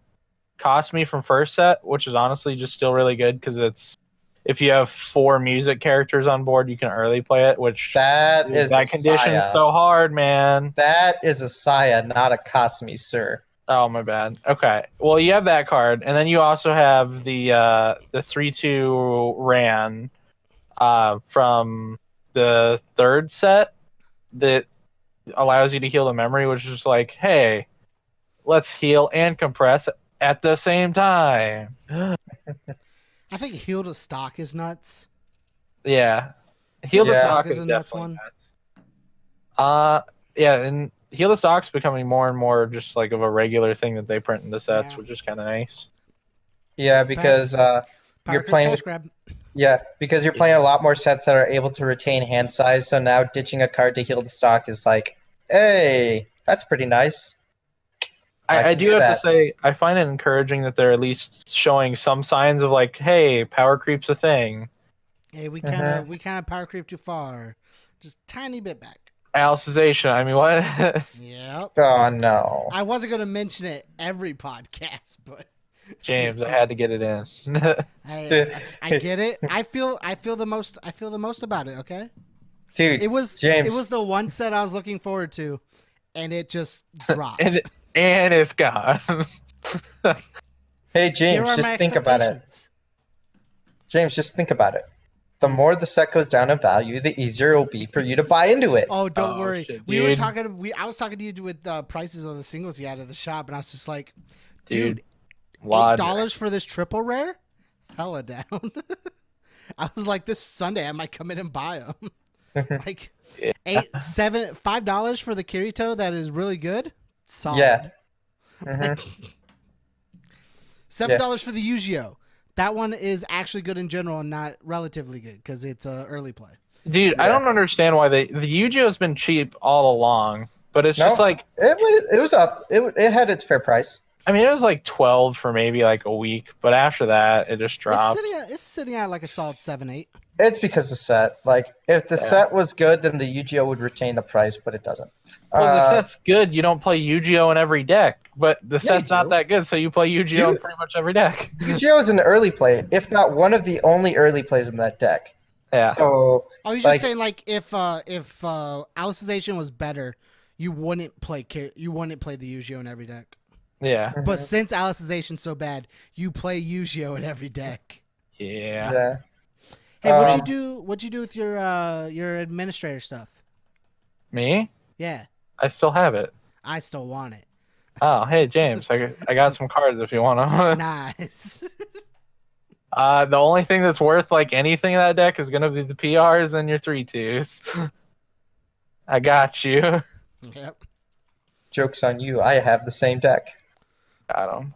Speaker 2: cost me from first set, which is honestly just still really good because it's if you have 4 music characters on board, you can early play it, which
Speaker 3: That is
Speaker 2: that
Speaker 3: a
Speaker 2: condition's
Speaker 3: Saya.
Speaker 2: so hard, man.
Speaker 3: That is a Saya, not a Kasmi, sir.
Speaker 2: Oh my bad. Okay. Well, you have that card, and then you also have the 3/2 Ran from the third set that allows you to heal the memory, which is like, hey, let's heal and compress at the same time.
Speaker 1: I think heal to stock is nuts.
Speaker 2: Yeah. Heal the
Speaker 3: Yeah.
Speaker 2: stock
Speaker 1: is
Speaker 2: is
Speaker 1: a nuts
Speaker 2: definitely
Speaker 1: one.
Speaker 2: nuts. Yeah, and heal the stock's becoming more and more just like of a regular thing that they print in the sets,
Speaker 1: Yeah.
Speaker 2: which is kind of nice.
Speaker 3: Yeah, because
Speaker 1: Power
Speaker 3: you're
Speaker 1: creep,
Speaker 3: playing
Speaker 1: cash
Speaker 3: with
Speaker 1: grab.
Speaker 3: because you're playing a lot more sets that are able to retain hand size. So now ditching a card to heal the stock is like, hey, that's pretty nice.
Speaker 2: I
Speaker 3: can
Speaker 2: do
Speaker 3: do
Speaker 2: have to
Speaker 3: that.
Speaker 2: say, I find it encouraging that they're at least showing some signs of like, hey, power creep's a thing.
Speaker 1: Hey, we
Speaker 3: Mhm.
Speaker 1: kind of power creep too far, just tiny bit back.
Speaker 2: Alicization, I mean, what?
Speaker 1: Yep.
Speaker 3: Oh no.
Speaker 1: I wasn't gonna mention it every podcast, but
Speaker 2: James, I had to get it in.
Speaker 1: I get it. I feel the most about it. Okay.
Speaker 3: Dude,
Speaker 1: It was
Speaker 3: James.
Speaker 1: the one set I was looking forward to, and it just dropped.
Speaker 2: and it's gone.
Speaker 3: Hey
Speaker 1: Here
Speaker 3: James,
Speaker 1: are
Speaker 3: just
Speaker 1: my
Speaker 3: think about it.
Speaker 1: expectations.
Speaker 3: James, just think about it. The more the set goes down in value, the easier it will be for you to buy into it.
Speaker 1: Oh, don't
Speaker 2: Oh,
Speaker 1: worry.
Speaker 2: shit,
Speaker 1: We were
Speaker 2: dude.
Speaker 1: talking. I was talking to you with prices of the singles you had at the shop, and I was just like,
Speaker 2: Dude,
Speaker 1: dude, $8 for this triple rare? Hella down. I was like, this Sunday I might come in and buy them. Like
Speaker 2: Yeah.
Speaker 1: $5 for the Kirito that is really good. Solid.
Speaker 3: Yeah. Mhm.
Speaker 1: $7 for the Yu-Gi-Oh. That one is actually good in general and not relatively good because it's early play.
Speaker 2: Dude, I don't understand why the Yu-Gi-Oh has been cheap all along, but it's
Speaker 3: No,
Speaker 2: just like,
Speaker 3: it was up. It had its fair price.
Speaker 2: I mean, it was like 12 for maybe like a week, but after that, it just dropped.
Speaker 1: It's sitting at like a solid 7-8.
Speaker 3: It's because the set. Like, if the
Speaker 2: Yeah.
Speaker 3: set was good, then the Yu-Gi-Oh would retain the price, but it doesn't.
Speaker 2: Well, the set's good. You don't play Yu-Gi-Oh in every deck, but the set's
Speaker 3: you
Speaker 2: not
Speaker 3: do.
Speaker 2: that good, so you play Yu-Gi-Oh in
Speaker 3: You-
Speaker 2: pretty much every deck.
Speaker 3: Yu-Gi-Oh is an early play, if not one of the only early plays in that deck.
Speaker 2: Yeah.
Speaker 3: So
Speaker 1: Oh, you're
Speaker 3: Like-
Speaker 1: just saying like if Alicization was better, you wouldn't play the Yu-Gi-Oh in every deck.
Speaker 2: Yeah.
Speaker 1: But since Alicization's so bad, you play Yu-Gi-Oh in every deck.
Speaker 2: Yeah.
Speaker 3: yeah.
Speaker 1: Hey, what'd you do with your administrator stuff?
Speaker 2: Me?
Speaker 1: Yeah,
Speaker 2: I still have it.
Speaker 1: I still want it.
Speaker 2: Oh, hey, James. I got some cards if you want them.
Speaker 1: Nice.
Speaker 2: The only thing that's worth like anything in that deck is going to be the PRs and your 3/2s. I got you.
Speaker 1: Yep.
Speaker 3: Joke's on you. I have the same deck.
Speaker 2: Got him.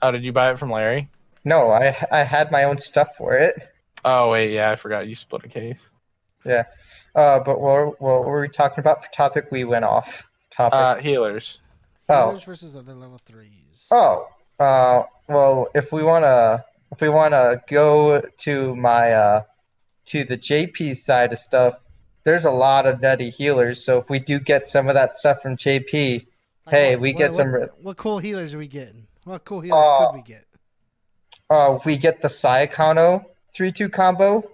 Speaker 2: Oh, did you buy it from Larry?
Speaker 3: No, I had my own stuff for it.
Speaker 2: Oh, wait, yeah, I forgot you split a case.
Speaker 3: Yeah. But what were we talking about? The topic we went off. Topic.
Speaker 2: Healers.
Speaker 3: Oh.
Speaker 1: Healers versus other level 3s.
Speaker 3: Oh. Well, if we wanna go to my to the JP side of stuff, there's a lot of nutty healers. So if we do get some of that stuff from JP,
Speaker 1: Like
Speaker 3: hey,
Speaker 1: what?
Speaker 3: we get some.
Speaker 1: What cool healers are we getting? What cool healers could we get?
Speaker 3: We get the Saikano 3-2 combo.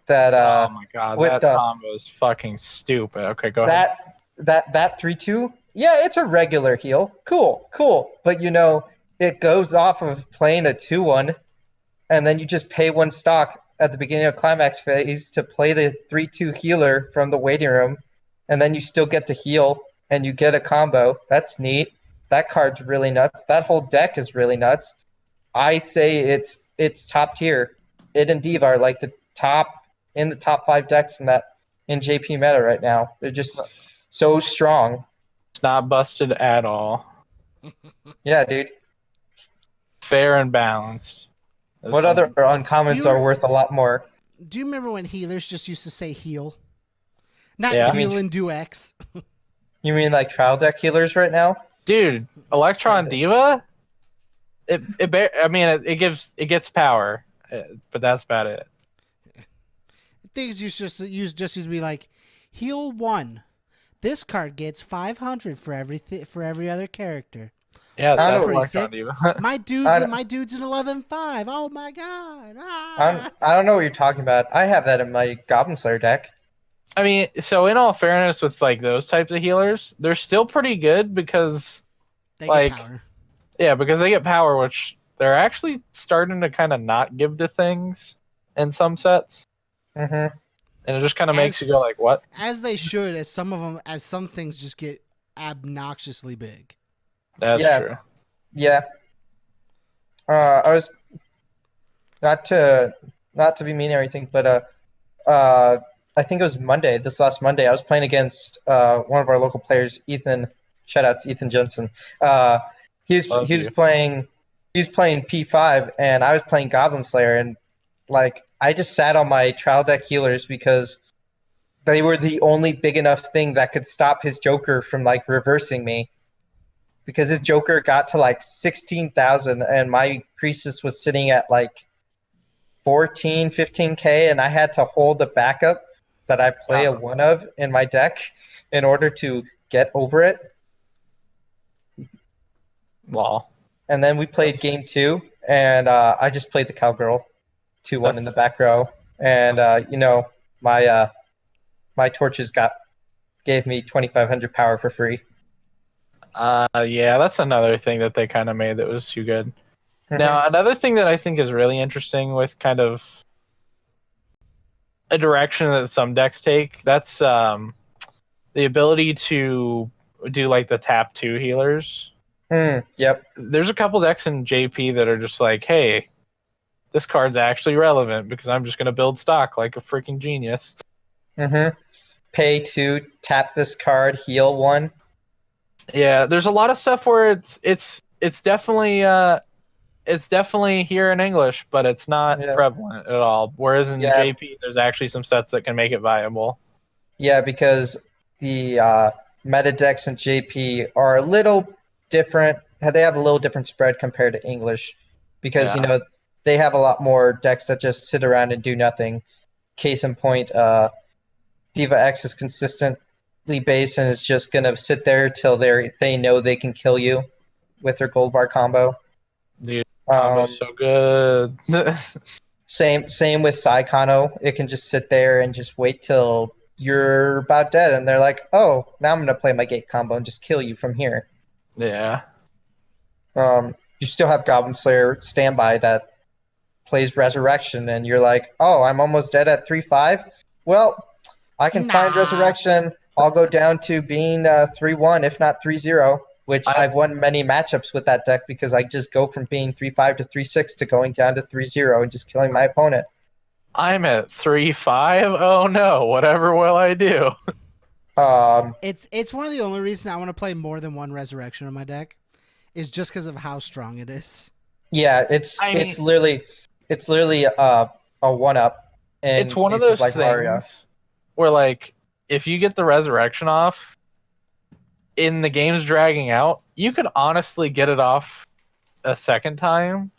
Speaker 3: That
Speaker 2: Oh my god,
Speaker 3: with
Speaker 2: that
Speaker 3: the
Speaker 2: combo is fucking stupid. Okay, go ahead.
Speaker 3: that 3-2. Yeah, it's a regular heal. Cool. But it goes off of playing a 2-1, and then you just pay one stock at the beginning of climax phase to play the 3-2 healer from the waiting room, and then you still get to heal and you get a combo. That's neat. That card's really nuts. That whole deck is really nuts. I say it's top tier. It and Diva are like the top 5 decks in JP meta right now. They're just so strong.
Speaker 2: It's not busted at all.
Speaker 3: Yeah, dude.
Speaker 2: Fair and balanced.
Speaker 3: What other uncommons are worth a lot more?
Speaker 1: Do you remember when healers just used to say heal? Not
Speaker 2: Yeah.
Speaker 1: heal and do X.
Speaker 3: You mean like trial deck healers right now?
Speaker 2: Dude, Electron Diva? It gets power, but that's about it.
Speaker 1: Things used to be like heal 1. This card gets 500 for every other character.
Speaker 2: Yeah,
Speaker 3: that's
Speaker 1: pretty
Speaker 2: Electron
Speaker 1: sick.
Speaker 2: Diva.
Speaker 1: My dude's an 11-5. Oh my god.
Speaker 3: I don't know what you're talking about. I have that in my Goblin Slayer deck.
Speaker 2: I mean, so in all fairness, with like those types of healers, they're still pretty good because
Speaker 1: They
Speaker 2: like
Speaker 1: get power.
Speaker 2: yeah, because they get power, which they're actually starting to kind of not give to things in some sets,
Speaker 3: Mm-hmm.
Speaker 2: and it just kind of makes you go like, what?
Speaker 1: As they should, as some things just get obnoxiously big.
Speaker 2: That's
Speaker 3: Yeah.
Speaker 2: true.
Speaker 3: Yeah. I was not to be mean or anything, but I think it was this last Monday, I was playing against one of our local players, Ethan. Shoutouts Ethan Jensen. He was playing P5, and I was playing Goblin Slayer, and like I just sat on my trial deck healers because they were the only big enough thing that could stop his Joker from like reversing me. Because his Joker got to like 16,000, and my Priestess was sitting at like 14, 15k, and I had to hold the backup that I play a one of in my deck in order to get over it.
Speaker 2: Lol.
Speaker 3: And then we played game 2, and I just played the Cowgirl 2-1 in the back row, and my torches gave me 2,500 power for free.
Speaker 2: Yeah, that's another thing that they kind of made that was too good. Now, another thing that I think is really interesting with kind of a direction that some decks take, that's the ability to do like the tap 2 healers.
Speaker 3: Yep.
Speaker 2: There's a couple decks in JP that are just like, hey, this card's actually relevant because I'm just going to build stock like a freaking genius.
Speaker 3: Pay 2, tap this card, heal 1.
Speaker 2: Yeah, there's a lot of stuff where it's definitely here in English, but it's not prevalent at all. Whereas in JP, there's actually some sets that can make it viable. Yeah,
Speaker 3: because the meta decks in JP are a little different. They have a little different spread compared to English, because they have a lot more decks that just sit around and do nothing. Case in point, Diva X is consistently based and is just gonna sit there till they know they can kill you with their gold bar combo.
Speaker 2: Dude, combo's so good.
Speaker 3: Same with Saikano. It can just sit there and just wait till you're about dead, and they're like, oh, now I'm gonna play my gate combo and just kill you from here.
Speaker 2: Yeah.
Speaker 3: You still have Goblin Slayer standby that plays Resurrection, and you're like, oh, I'm almost dead at 3-5. Well, I can find Resurrection. I'll go down to being 3-1, if not 3-0, which I've won many matchups with that deck because I just go from being 3-5 to 3-6 to going down to 3-0 and just killing my opponent.
Speaker 2: I'm at 3-5? Oh no, whatever will I do?
Speaker 1: It's one of the only reasons I want to play more than one Resurrection on my deck, is just because of how strong it is.
Speaker 3: Yeah, it's literally a 1-up.
Speaker 2: It's one of those things where, like, if you get the Resurrection off, in the game's dragging out, you could honestly get it off a second time,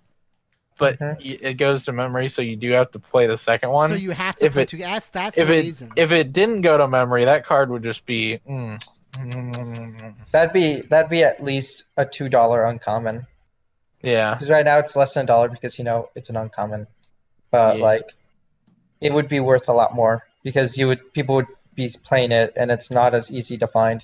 Speaker 2: but
Speaker 3: Mhm.
Speaker 2: it goes to memory, so you do have to play the second one.
Speaker 1: So you have to
Speaker 2: If
Speaker 1: play
Speaker 2: it-
Speaker 1: two. That's the
Speaker 2: if it
Speaker 1: reason.
Speaker 2: if it didn't go to memory, that card would just be.
Speaker 3: That'd be at least a $2 uncommon.
Speaker 2: Yeah,
Speaker 3: Because right now it's less than $1 because it's an uncommon. But
Speaker 2: Yeah.
Speaker 3: like, it would be worth a lot more because people would be playing it and it's not as easy to find.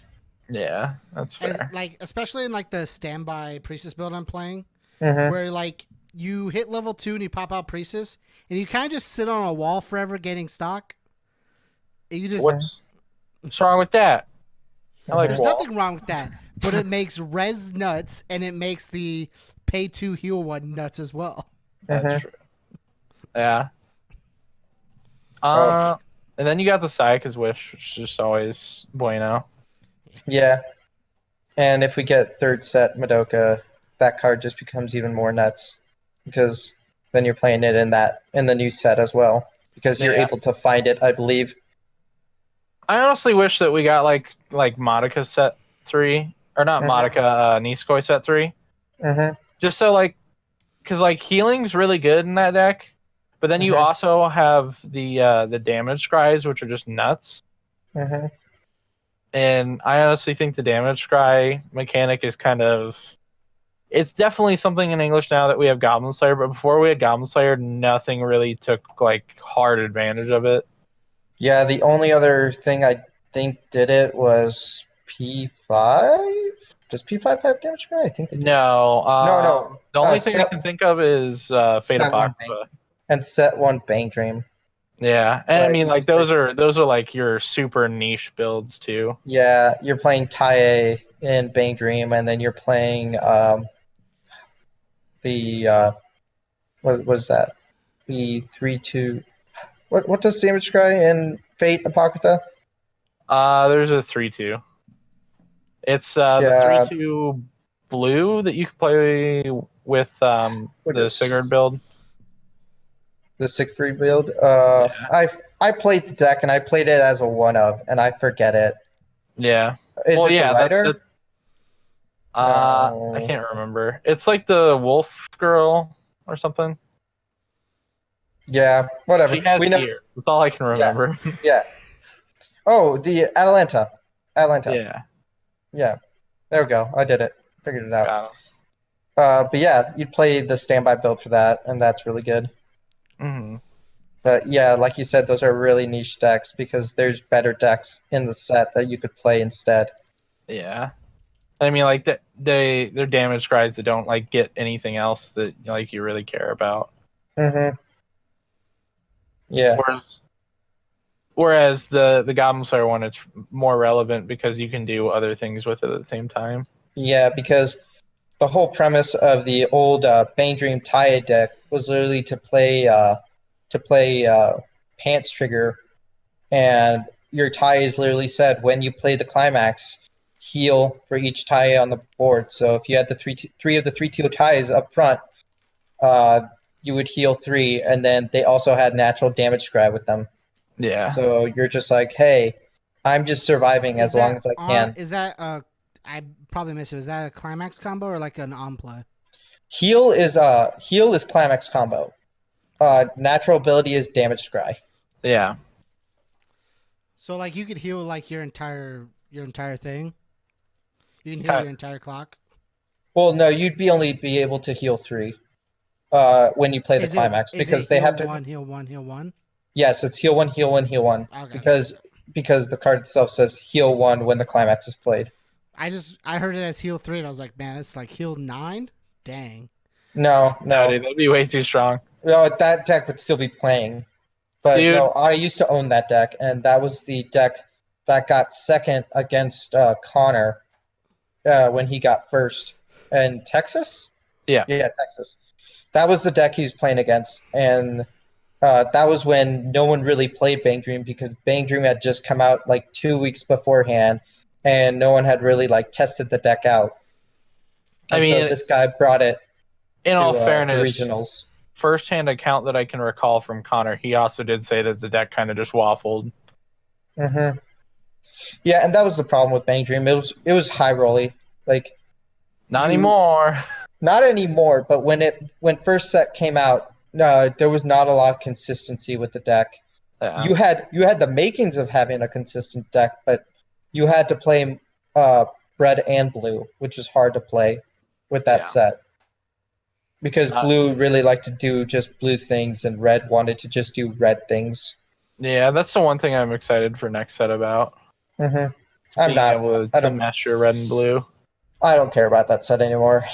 Speaker 2: yeah, that's fair.
Speaker 1: Especially in like the standby priestess build I'm playing,
Speaker 3: Hmm.
Speaker 1: where like you hit level 2 and you pop out priestess, and you kind of just sit on a wall forever getting stock. And you just
Speaker 2: What's wrong with that? I like
Speaker 1: there's
Speaker 2: wall.
Speaker 1: nothing wrong with that, but it makes res nuts, and it makes the pay 2 heal 1 nuts as well.
Speaker 2: That's
Speaker 3: Mhm.
Speaker 2: true. Yeah.
Speaker 3: Oh.
Speaker 2: And then you got the Sayaka's Wish, which is just always bueno.
Speaker 3: Yeah. And if we get third set Madoka, that card just becomes even more nuts because then you're playing it in the new set as well because you're
Speaker 2: Yeah.
Speaker 3: able to find it, I believe.
Speaker 2: I honestly wish that we got like Madoka set 3, or not
Speaker 3: Mhm.
Speaker 2: Madoka, Nisekoi set 3,
Speaker 3: Hmm.
Speaker 2: just so like, because like healing's really good in that deck, but then you
Speaker 3: Mhm.
Speaker 2: also have the damage scries, which are just nuts.
Speaker 3: Hmm.
Speaker 2: And I honestly think the damage scry mechanic is it's definitely something in English now that we have Goblin Slayer, but before we had Goblin Slayer, nothing really took like hard advantage of it.
Speaker 3: Yeah, the only other thing I think did it was P5. Does P5 have damage? I think they do.
Speaker 2: No,
Speaker 3: No.
Speaker 2: the only thing I
Speaker 3: set-
Speaker 2: can think of is Fate
Speaker 3: set one
Speaker 2: Apocrypha.
Speaker 3: And set one Bang Dream.
Speaker 2: Yeah, and I
Speaker 3: Right.
Speaker 2: mean like those are like your super niche builds too.
Speaker 3: Yeah, you're playing Tae in Bang Dream, and then you're playing what was that? The 3/2. What does damage scry in Fate Apocrypha?
Speaker 2: There's a 3/2. It's
Speaker 3: Yeah.
Speaker 2: the 3/2 blue that you can play with
Speaker 3: What
Speaker 2: the
Speaker 3: is-
Speaker 2: Sigurd build.
Speaker 3: The Siegfried build.
Speaker 2: Yeah.
Speaker 3: I played the deck and I played it as a one of, and I forget it.
Speaker 2: Yeah.
Speaker 3: Is
Speaker 2: Well,
Speaker 3: it
Speaker 2: yeah,
Speaker 3: the writer?
Speaker 2: I
Speaker 3: No.
Speaker 2: can't remember. It's like the wolf girl or something.
Speaker 3: Yeah, whatever.
Speaker 2: She has
Speaker 3: We know.
Speaker 2: ears. That's all I can remember.
Speaker 3: Yeah. Oh, the Atalanta.
Speaker 2: Yeah.
Speaker 3: Yeah. There we go. I did it. Figured it out.
Speaker 2: Got 'em.
Speaker 3: But yeah, you'd play the standby build for that, and that's really good.
Speaker 2: Mhm.
Speaker 3: But yeah, like you said, those are really niche decks because there's better decks in the set that you could play instead.
Speaker 2: Yeah. I mean, like they're damage scries that don't like get anything else that like you really care about.
Speaker 3: Mm-hmm. Yeah.
Speaker 2: Whereas the Goblin Slayer one, it's more relevant because you can do other things with it at the same time.
Speaker 3: Yeah, because the whole premise of the old Bane Dream Tae deck was literally to play Pants Trigger, and your ties literally said when you play the climax, heal for each tie on the board. So if you had the three of the 3/2 ties up front, you would heal 3, and then they also had natural damage scribe with them.
Speaker 2: Yeah.
Speaker 3: So you're just like, hey, I'm just surviving as long as I can.
Speaker 1: Is that I probably missed it. Is that a climax combo or like an on play?
Speaker 3: Heal is climax combo. Natural ability is damage scry.
Speaker 2: Yeah.
Speaker 1: So like you could heal like your entire thing. You can heal your entire clock.
Speaker 3: Well, no, you'd only be able to heal 3 when you play the climax because they have to.
Speaker 1: Heal one.
Speaker 3: Yes, it's heal 1, heal 1, heal 1
Speaker 1: Okay.
Speaker 3: because the card itself says heal 1 when the climax is played.
Speaker 1: I heard it as heal 3 and I was like, man, it's like heal 9. Dang.
Speaker 3: No,
Speaker 2: Dude, that'd be way too strong.
Speaker 3: No, that deck would still be playing. But
Speaker 2: Dude.
Speaker 3: no, I used to own that deck, and that was the deck that got second against Connor when he got first in Texas.
Speaker 2: Yeah,
Speaker 3: Texas. That was the deck he was playing against, and that was when no one really played Bang Dream because Bang Dream had just come out like 2 weeks beforehand, and no one had really like tested the deck out.
Speaker 2: I mean,
Speaker 3: so this guy brought it.
Speaker 2: In all fairness,
Speaker 3: the regionals.
Speaker 2: First-hand account that I can recall from Connor, he also did say that the deck kind of just waffled.
Speaker 3: Mm-hmm. Yeah, and that was the problem with Bang Dream. It was high rolly, like
Speaker 2: not anymore.
Speaker 3: Not anymore, but when first set came out, there was not a lot of consistency with the deck.
Speaker 2: Yeah.
Speaker 3: You had the makings of having a consistent deck, but you had to play red and blue, which is hard to play with that set. Because blue really liked to do just blue things, and red wanted to just do red things.
Speaker 2: Yeah, that's the one thing I'm excited for next set about.
Speaker 3: I'm
Speaker 2: Being
Speaker 3: not
Speaker 2: able to master red and blue.
Speaker 3: I don't care about that set anymore.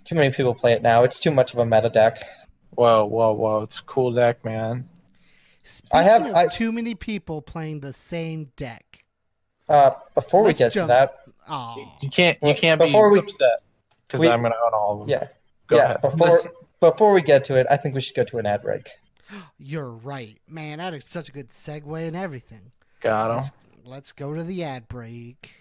Speaker 3: Too many people play it now. It's too much of a meta deck.
Speaker 2: Whoa! It's a cool deck, man.
Speaker 1: Speaking of too many people playing the same deck.
Speaker 3: Before we get to that,
Speaker 2: you can't be upset because I'm going to own all of them.
Speaker 3: Yeah.
Speaker 2: Go ahead.
Speaker 3: Before we get to it, I think we should go to an ad break.
Speaker 1: You're right, man. That is such a good segue and everything.
Speaker 2: Got him.
Speaker 1: Let's go to the ad break.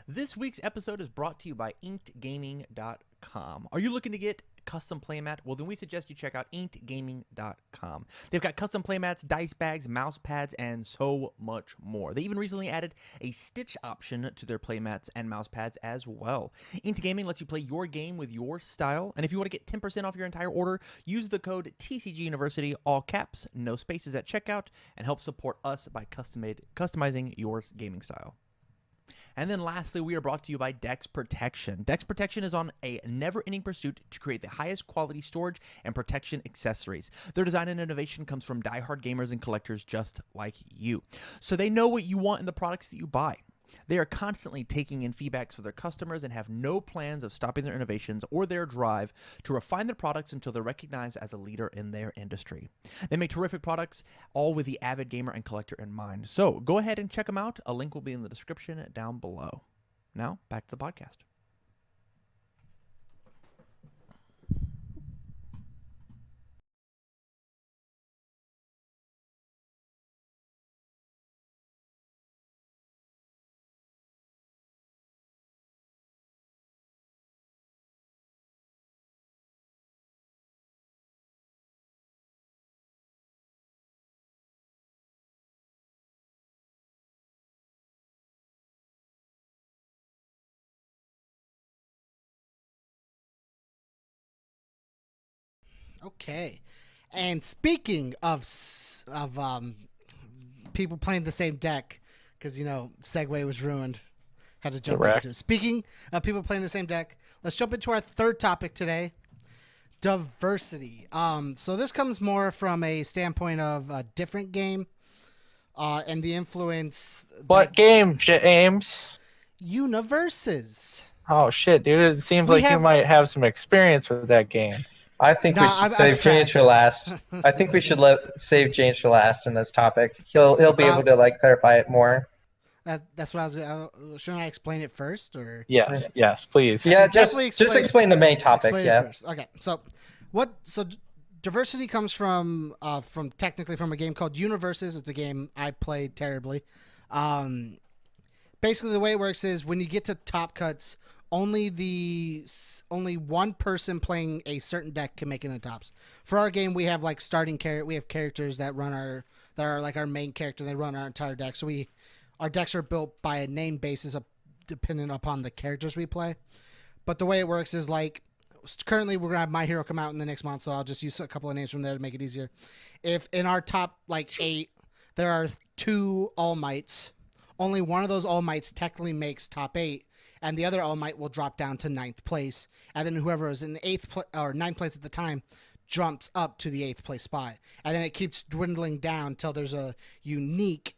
Speaker 4: This week's episode is brought to you by InkedGaming.com. Are you looking to get custom playmat? Well, then we suggest you check out InkedGaming.com. They've got custom playmats, dice bags, mouse pads, and so much more. They even recently added a stitch option to their playmats and mouse pads as well. Inked Gaming lets you play your game with your style, and if you want to get 10% off your entire order, use the code TCG University, all caps, no spaces at checkout, and help support us by customizing your gaming style. And then lastly, we are brought to you by Dex Protection. Dex Protection is on a never-ending pursuit to create the highest quality storage and protection accessories. Their design and innovation comes from diehard gamers and collectors just like you. So they know what you want in the products that you buy. They are constantly taking in feedbacks from their customers and have no plans of stopping their innovations or their drive to refine their products until they're recognized as a leader in their industry. They make terrific products, all with the avid gamer and collector in mind. So go ahead and check them out. A link will be in the description down below. Now, back to the podcast.
Speaker 1: Okay, and speaking of people playing the same deck, because segue was ruined, had to jump back into it. Speaking of people playing the same deck, let's jump into our third topic today: diversity. So this comes more from a standpoint of a different game, and the influence.
Speaker 2: What game, James?
Speaker 1: Universes.
Speaker 2: Oh shit, dude! It seems like you might have some experience with that game.
Speaker 3: I think we should save James for last. I think we should save James for last in this topic. He'll be able to clarify it more.
Speaker 1: That's what I was. Shouldn't I explain it first, or?
Speaker 2: Yes, please.
Speaker 3: Yeah, just explain the main topic.
Speaker 1: First. Okay, so diversity comes from technically from a game called Universes. It's a game I played terribly. Basically, the way it works is when you get to top cuts, only one person playing a certain deck can make it in the tops. For our game, we have we have characters that are our main character. They run our entire deck. So our decks are built by a name basis depending upon the characters we play. But the way it works is currently we're gonna have My Hero come out in the next month, so I'll just use a couple of names from there to make it easier. If in our top 8 there are 2 All Mights, only one of those All Mights technically makes top 8. And the other All Might will drop down to 9th place. And then whoever is in 9th place at the time jumps up to the 8th place spot. And then it keeps dwindling down until there's a unique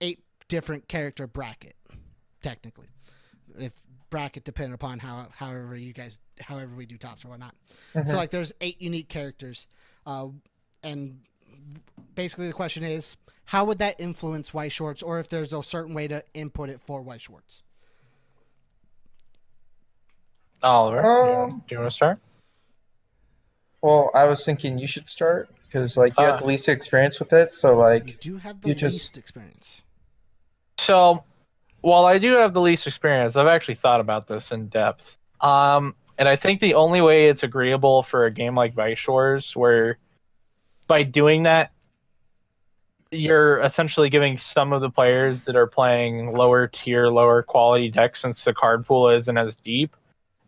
Speaker 1: 8 different character bracket, technically. If bracket depending upon however we do tops or whatnot. Mm-hmm. So there's 8 unique characters. And basically the question is, how would that influence Weiss Schwarz, or if there's a certain way to input it for Weiss Schwarz?
Speaker 2: Oliver, do you want to start?
Speaker 3: Well, I was thinking you should start because you have the least experience with it. So
Speaker 1: you do have the least experience.
Speaker 2: So, while I do have the least experience, I've actually thought about this in depth. And I think the only way it's agreeable for a game like Weiss Schwarz, where by doing that, you're essentially giving some of the players that are playing lower tier, lower quality decks, since the card pool isn't as deep,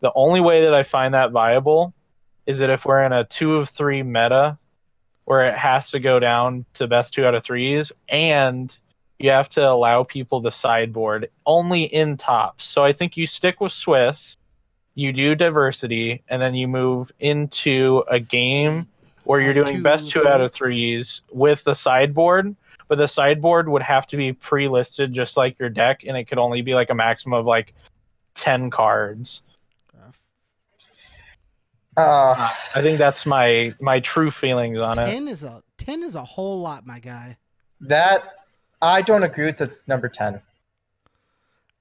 Speaker 2: The only way that I find that viable is that if we're in a 2 of 3 meta where it has to go down to best 2 out of 3s, and you have to allow people to sideboard only in tops. So I think you stick with Swiss, you do diversity, and then you move into a game where you're doing best 2 out of 3s with the sideboard. But the sideboard would have to be pre-listed just like your deck, and it could only be like a maximum of like 10 cards. I think that's my true feelings on it.
Speaker 1: 10 is a whole lot, my guy.
Speaker 3: That I don't agree with the number 10.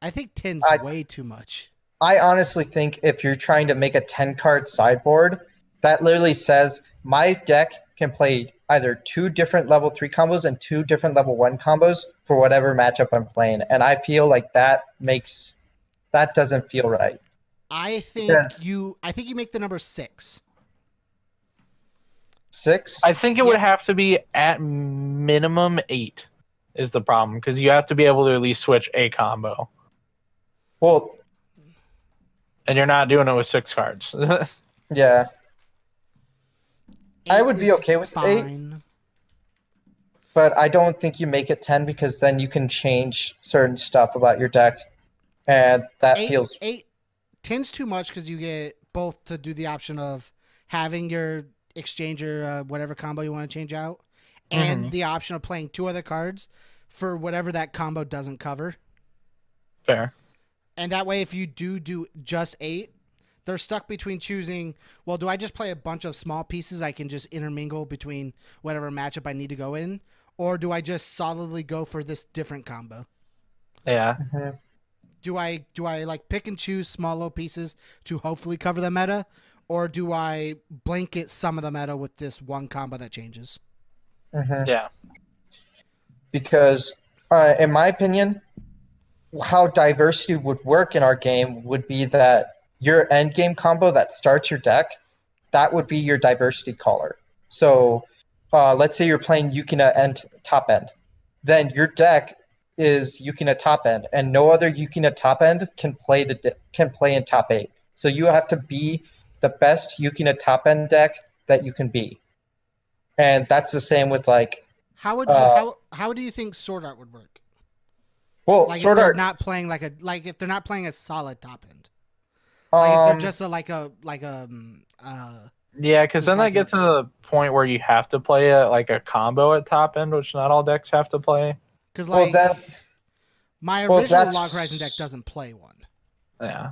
Speaker 1: I think 10's way too much.
Speaker 3: I honestly think if you're trying to make a 10-card sideboard, that literally says my deck can play either 2 different level 3 combos and 2 different level 1 combos for whatever matchup I'm playing. And I feel like that doesn't feel right.
Speaker 1: I think you make the number 6.
Speaker 3: 6?
Speaker 2: I think it would have to be at minimum 8 is the problem, because you have to be able to at least switch a combo.
Speaker 3: Well,
Speaker 2: and you're not doing it with 6 cards.
Speaker 3: Yeah. I would be okay with 8. But I don't think you make it 10, because then you can change certain stuff about your deck. And that feels...
Speaker 1: 10's too much, because you get both to do the option of having your exchanger, whatever combo you want to change out, and the option of playing 2 other cards for whatever that combo doesn't cover.
Speaker 2: Fair.
Speaker 1: And that way, if you do just 8, they're stuck between choosing, well, do I just play a bunch of small pieces I can just intermingle between whatever matchup I need to go in, or do I just solidly go for this different combo?
Speaker 2: Yeah.
Speaker 1: Do I like pick and choose small little pieces to hopefully cover the meta, or do I blanket some of the meta with this one combo that changes?
Speaker 2: Yeah.
Speaker 3: Because, in my opinion, how diversity would work in our game would be that your end game combo that starts your deck, that would be your diversity caller. So let's say you're playing Yukina top end. Then your deck is Yukina top end, and no other Yukina top end can play in top 8. So you have to be the best Yukina top end deck that you can be. And that's the same with like...
Speaker 1: How do you think Sword Art would work?
Speaker 3: Well,
Speaker 1: like
Speaker 3: Sword
Speaker 1: if they're
Speaker 3: Art...
Speaker 1: not playing if they're not playing a solid top end. If they're just
Speaker 2: yeah, because then that gets to the point where you have to play a combo at top end, which not all decks have to play.
Speaker 1: Because my original Log Horizon deck doesn't play one.
Speaker 2: Yeah,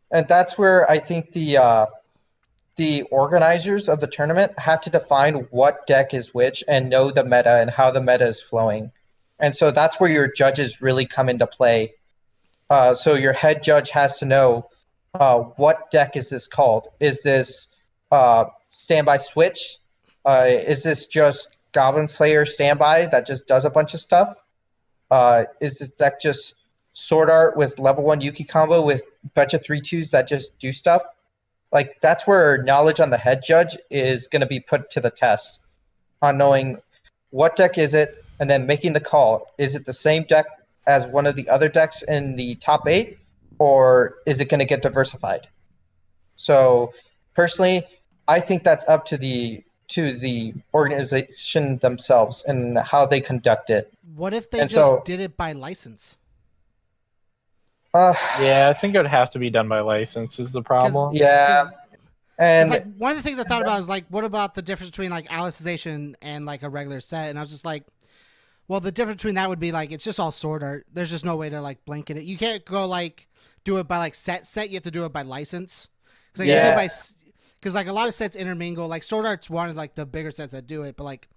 Speaker 3: and that's where I think the organizers of the tournament have to define what deck is which and know the meta and how the meta is flowing. And so that's where your judges really come into play. So your head judge has to know what deck is this called? Is this standby switch? Is this just Goblin Slayer standby that just does a bunch of stuff? Is this deck just Sword Art with level 1 Yuki combo with a bunch of 3/2s that just do stuff? Like, that's where knowledge on the head judge is going to be put to the test, on knowing what deck is it, and then making the call. Is it the same deck as one of the other decks in the top 8, or is it going to get diversified? So, personally, I think that's up to the organization themselves and how they conduct it.
Speaker 1: What if they did it by license?
Speaker 2: Yeah, I think it would have to be done by license is the problem.
Speaker 3: Yeah. And
Speaker 1: like one of the things I thought about is like, what about the difference between like Alicization and like a regular set? And I was just like, well, the difference between that would be like, it's just all Sword Art. There's just no way to like blanket it. You can't go like do it by like set. You have to do it by license. Because like a lot of sets intermingle. Like Sword Art's one of like the bigger sets that do it, but like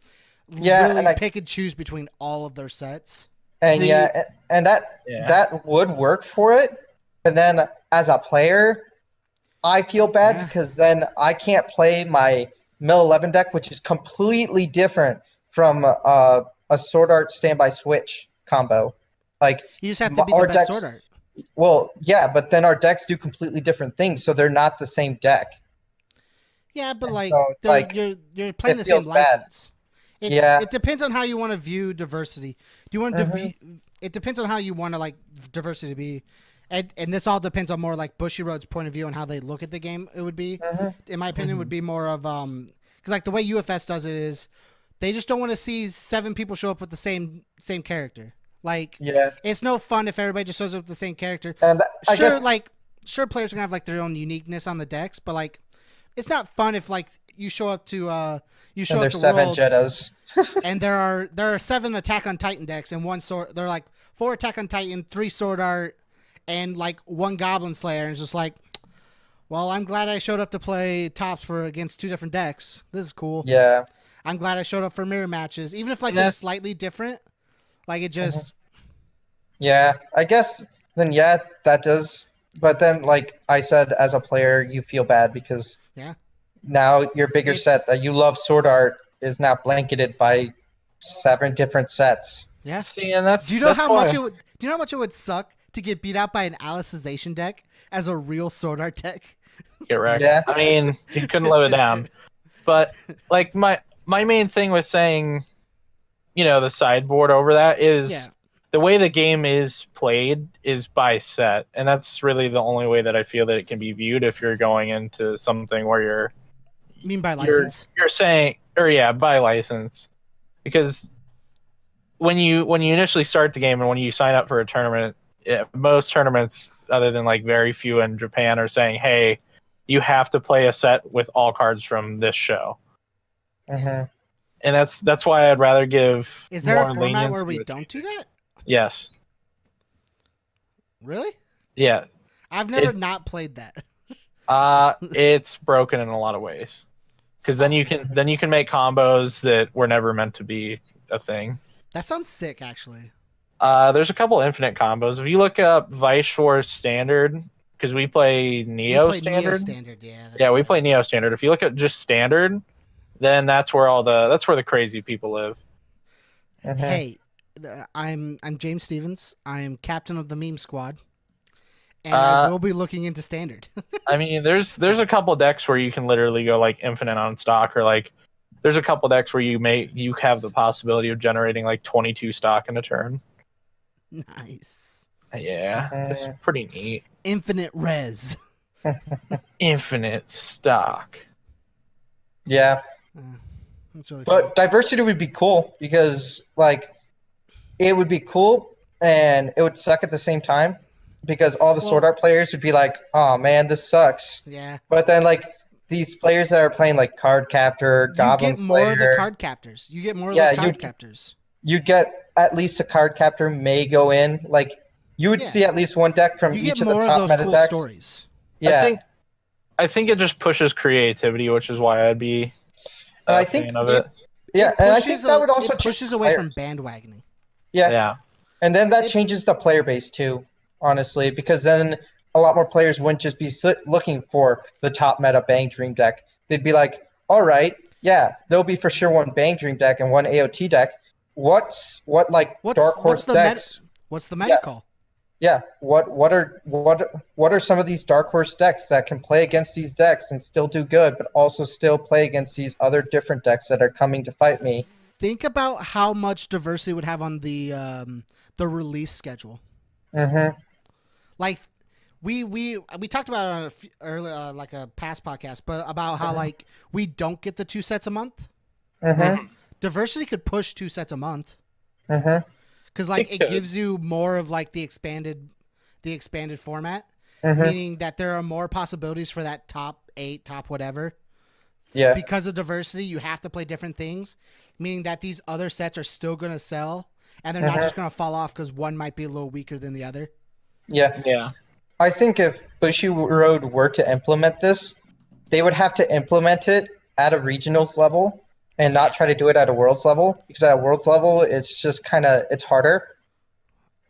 Speaker 1: really pick and choose between all of their sets.
Speaker 3: And that would work for it. But then as a player, I feel bad because then I can't play my Mill 11 deck, which is completely different from a Sword Art standby switch combo. Like,
Speaker 1: you just have to be the best Sword Art.
Speaker 3: Well, yeah, but then our decks do completely different things, so they're not the same deck.
Speaker 1: Yeah, but like,
Speaker 3: so
Speaker 1: you're playing the same license. It depends on how you want to view diversity. Do you want to it depends on how you want to like diversity to be. and this all depends on more like Bushiroad's point of view and how they look at the game. It would be, in my opinion, would be more of because like the way UFS does it is they just don't want to see 7 people show up with the same character. Like, it's no fun if everybody just shows up with the same character.
Speaker 3: And I
Speaker 1: sure,
Speaker 3: guess,
Speaker 1: like players are gonna have like their own uniqueness on the decks, but like it's not fun if like you show up to
Speaker 3: there's 7
Speaker 1: Worlds
Speaker 3: Jeddas.
Speaker 1: and there are 7 Attack on Titan decks and 1 sword. They're like 4 Attack on Titan, 3 Sword Art, and like 1 Goblin Slayer. And it's just like, well, I'm glad I showed up to play tops for against 2 different decks. This is cool.
Speaker 3: Yeah.
Speaker 1: I'm glad I showed up for mirror matches, even if like they're slightly different. Like it just.
Speaker 3: Yeah, I guess then that does. But then, like I said, as a player, you feel bad because now your bigger set that you love Sword Art is now blanketed by 7 different sets.
Speaker 1: Yeah.
Speaker 2: See, and that's
Speaker 1: Do you know how much it would suck to get beat out by an Alicization deck as a real Sword Art deck?
Speaker 2: Get wrecked.
Speaker 3: Yeah.
Speaker 2: I mean, you couldn't live it down. But like my main thing with saying, the sideboard over that is the way the game is played is by set, and that's really the only way that I feel that it can be viewed if you're going into something where you're.
Speaker 1: You mean by license?
Speaker 2: You're saying, by license, because when you initially start the game and when you sign up for a tournament, most tournaments, other than like very few in Japan, are saying, hey, you have to play a set with all cards from this show. And that's why I'd rather give.
Speaker 1: Is there
Speaker 2: more
Speaker 1: a format
Speaker 2: lenience
Speaker 1: where we
Speaker 2: to it.
Speaker 1: don't do that?
Speaker 2: Yes.
Speaker 1: Really?
Speaker 2: Yeah.
Speaker 1: I've never not played that.
Speaker 2: It's broken in a lot of ways. Because then you can make combos that were never meant to be a thing.
Speaker 1: That sounds sick, actually.
Speaker 2: There's a couple infinite combos. If you look up Weiss Schwarz Standard, because we play Neo Standard.
Speaker 1: Neo Standard, yeah.
Speaker 2: We play Neo Standard. If you look at just Standard, then that's where the crazy people live.
Speaker 1: Hey, I'm James Stevens. I'm captain of the meme squad, and I will be looking into Standard.
Speaker 2: I mean, there's a couple decks where you can literally go like infinite on stock, or like there's a couple decks where you have the possibility of generating like 22 stock in a turn.
Speaker 1: Nice.
Speaker 2: Yeah, it's pretty neat.
Speaker 1: Infinite res.
Speaker 2: Infinite stock.
Speaker 3: Yeah.
Speaker 1: That's really cool.
Speaker 3: But diversity would be cool because, like, it would be cool and it would suck at the same time because all the Sword Art players would be like, oh man, this sucks.
Speaker 1: Yeah.
Speaker 3: But then, like, these players that are playing, like, Card Captor, Goblin
Speaker 1: You get more
Speaker 3: Slayer,
Speaker 1: of the card captors. You get more of those card captors.
Speaker 3: You get at least a Card Captor may go in. Like, you would see at least one deck from each of the top meta decks.
Speaker 1: Stories.
Speaker 3: Yeah.
Speaker 2: I think it just pushes creativity, which is why I'd be a fan of it.
Speaker 3: Yeah, and I think that would also
Speaker 1: pushes away from bandwagoning.
Speaker 3: Yeah. And then that changes the player base too, honestly, because then a lot more players wouldn't just be looking for the top meta Bang Dream deck. They'd be like, all right, there'll be for sure one Bang Dream deck and one AOT deck. What Dark Horse decks?
Speaker 1: What's the meta call?
Speaker 3: Yeah, what are some of these Dark Horse decks that can play against these decks and still do good, but also still play against these other different decks that are coming to fight me?
Speaker 1: Think about how much diversity would have on the release schedule. Like we talked about it on earlier, like a past podcast, but about how like we don't get the 2 sets a month. Diversity could push 2 sets a month. Because like it gives you more of like the expanded format, meaning that there are more possibilities for that top 8, top whatever.
Speaker 3: Yeah.
Speaker 1: Because of diversity, you have to play different things, meaning that these other sets are still going to sell, and they're not just going to fall off because one might be a little weaker than the other.
Speaker 3: Yeah. I think if Bushiroad were to implement this, they would have to implement it at a regionals level and not try to do it at a world's level, because at a world's level, it's just it's harder.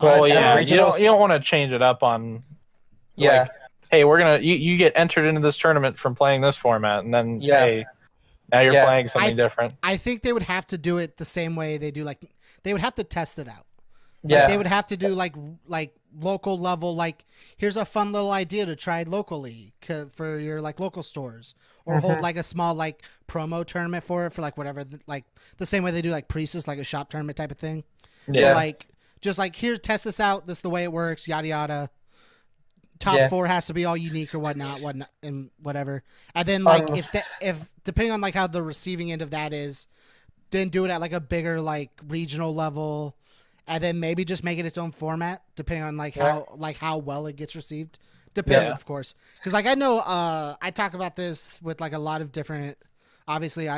Speaker 2: But you don't want to change it up on. Like, hey, we're gonna you get entered into this tournament from playing this format, and then hey, now you're playing something different.
Speaker 1: I think they would have to do it the same way they do. Like they would have to test it out. Like, they would have to do like local level. Like here's a fun little idea to try locally for your like local stores, or hold like a small like promo tournament for it for like whatever, like the same way they do like Priestess, like a shop tournament type of thing. Yeah. Or, like just like here, test this out. This is the way it works. Yada yada. top 4 has to be all unique or whatnot, and whatever. And then like if depending on like how the receiving end of that is, then do it at like a bigger like regional level, and then maybe just make it its own format depending on like how well it gets received. Depending, of course, because like I know I talk about this with like a lot of different. Obviously,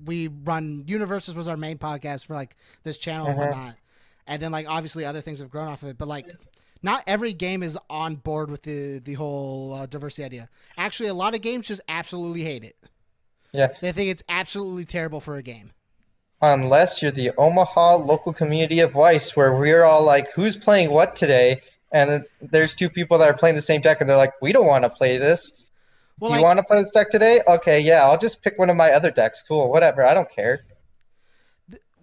Speaker 1: we run Universes was our main podcast for like this channel and whatnot, and then like obviously other things have grown off of it, but like. Not every game is on board with the whole diversity idea. Actually, a lot of games just absolutely hate it.
Speaker 3: Yeah.
Speaker 1: They think it's absolutely terrible for a game.
Speaker 3: Unless you're the Omaha local community of Weiss, where we're all like, who's playing what today? And there's 2 people that are playing the same deck, and they're like, we don't want to play this.
Speaker 1: Well,
Speaker 3: Do you want to play this deck today? Okay, yeah, I'll just pick one of my other decks. Cool, whatever. I don't care.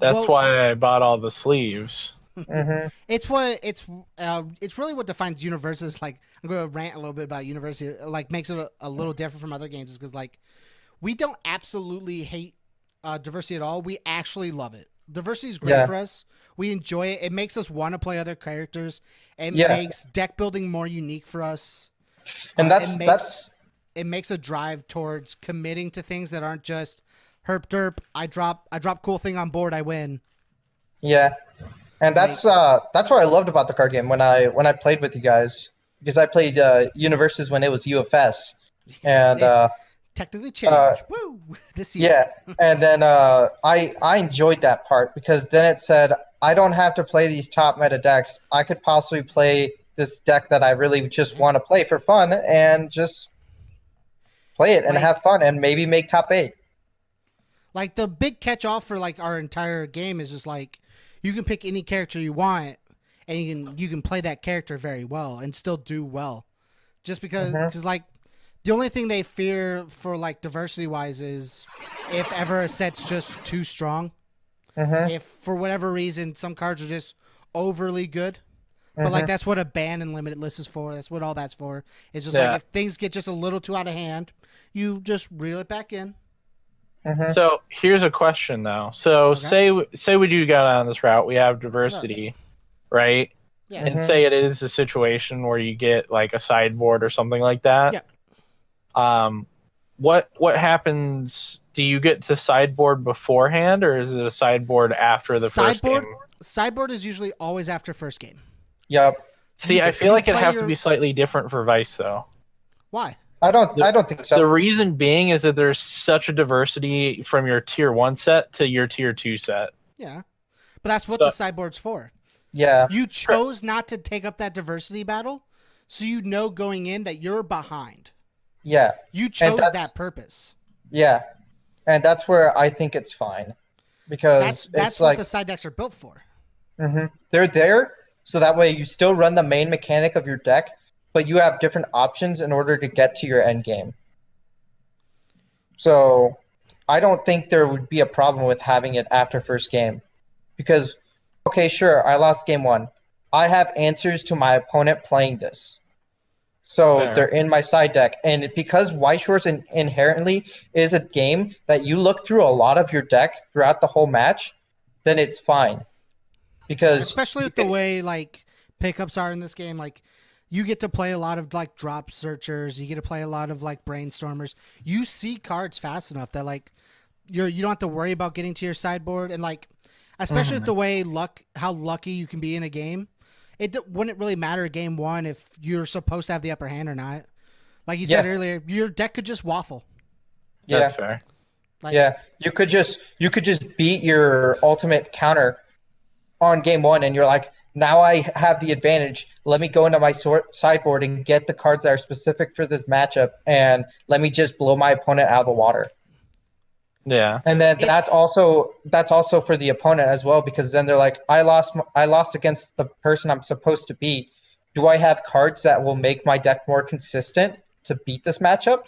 Speaker 2: That's why I bought all the sleeves.
Speaker 1: It's really what defines Universes. Like I'm going to rant a little bit about University. Like makes it a little different from other games is because like we don't absolutely hate diversity at all. We actually love it. Diversity is great for us. We enjoy it. It makes us want to play other characters. It makes deck building more unique for us.
Speaker 3: And
Speaker 1: it makes a drive towards committing to things that aren't just herp derp. I drop cool thing on board. I win.
Speaker 3: Yeah. And that's what I loved about the card game when I played with you guys, because I played Universes when it was UFS, and
Speaker 1: technically changed. Woo! This year.
Speaker 3: Yeah, and then I enjoyed that part because then it said I don't have to play these top meta decks. I could possibly play this deck that I really just want to play for fun and just play it and have fun and maybe make top 8.
Speaker 1: Like the big catch-all for like our entire game is just like. You can pick any character you want, and you can play that character very well and still do well. Just because like the only thing they fear for like diversity wise is if ever a set's just too strong. If for whatever reason some cards are just overly good, but like that's what a ban and limited list is for. That's what all that's for. It's just like if things get just a little too out of hand, you just reel it back in.
Speaker 2: So here's a question though. So say we do go down this route, we have diversity, right?
Speaker 1: Yeah.
Speaker 2: And say it is a situation where you get like a sideboard or something like that.
Speaker 1: Yeah.
Speaker 2: What happens? Do you get to sideboard beforehand, or is it a sideboard after the first game?
Speaker 1: Sideboard is usually always after first game.
Speaker 3: Yep.
Speaker 2: See, I feel like it'd have to be slightly different for Weiss though.
Speaker 1: Why?
Speaker 3: I don't think so.
Speaker 2: The reason being is that there's such a diversity from your tier 1 set to your tier 2 set.
Speaker 1: Yeah. But that's what the sideboard's for.
Speaker 3: Yeah.
Speaker 1: You chose not to take up that diversity battle, so you know going in that you're behind.
Speaker 3: Yeah.
Speaker 1: You chose that purpose.
Speaker 3: Yeah. And that's where I think it's fine. Because
Speaker 1: that's what the side decks are built for.
Speaker 3: They're there so that way you still run the main mechanic of your deck, but you have different options in order to get to your end game. So I don't think there would be a problem with having it after first game. Because, okay, sure, I lost game 1. I have answers to my opponent playing this. So they're in my side deck. And because Weiss Schwarz inherently is a game that you look through a lot of your deck throughout the whole match, then it's fine. Because
Speaker 1: especially with the way like pickups are in this game, like you get to play a lot of like drop searchers. You get to play a lot of like brainstormers. You see cards fast enough that like you don't have to worry about getting to your sideboard. And like, especially with the way how lucky you can be in a game, it wouldn't really matter game 1 if you're supposed to have the upper hand or not. Like you said earlier, your deck could just waffle.
Speaker 3: Yeah.
Speaker 2: That's fair.
Speaker 1: Like,
Speaker 3: you could just beat your ultimate counter on game 1, and you're like, now I have the advantage. Let me go into my sideboard and get the cards that are specific for this matchup, and let me just blow my opponent out of the water.
Speaker 2: Yeah.
Speaker 3: And then that's also for the opponent as well, because then they're like, I lost against the person I'm supposed to beat. Do I have cards that will make my deck more consistent to beat this matchup?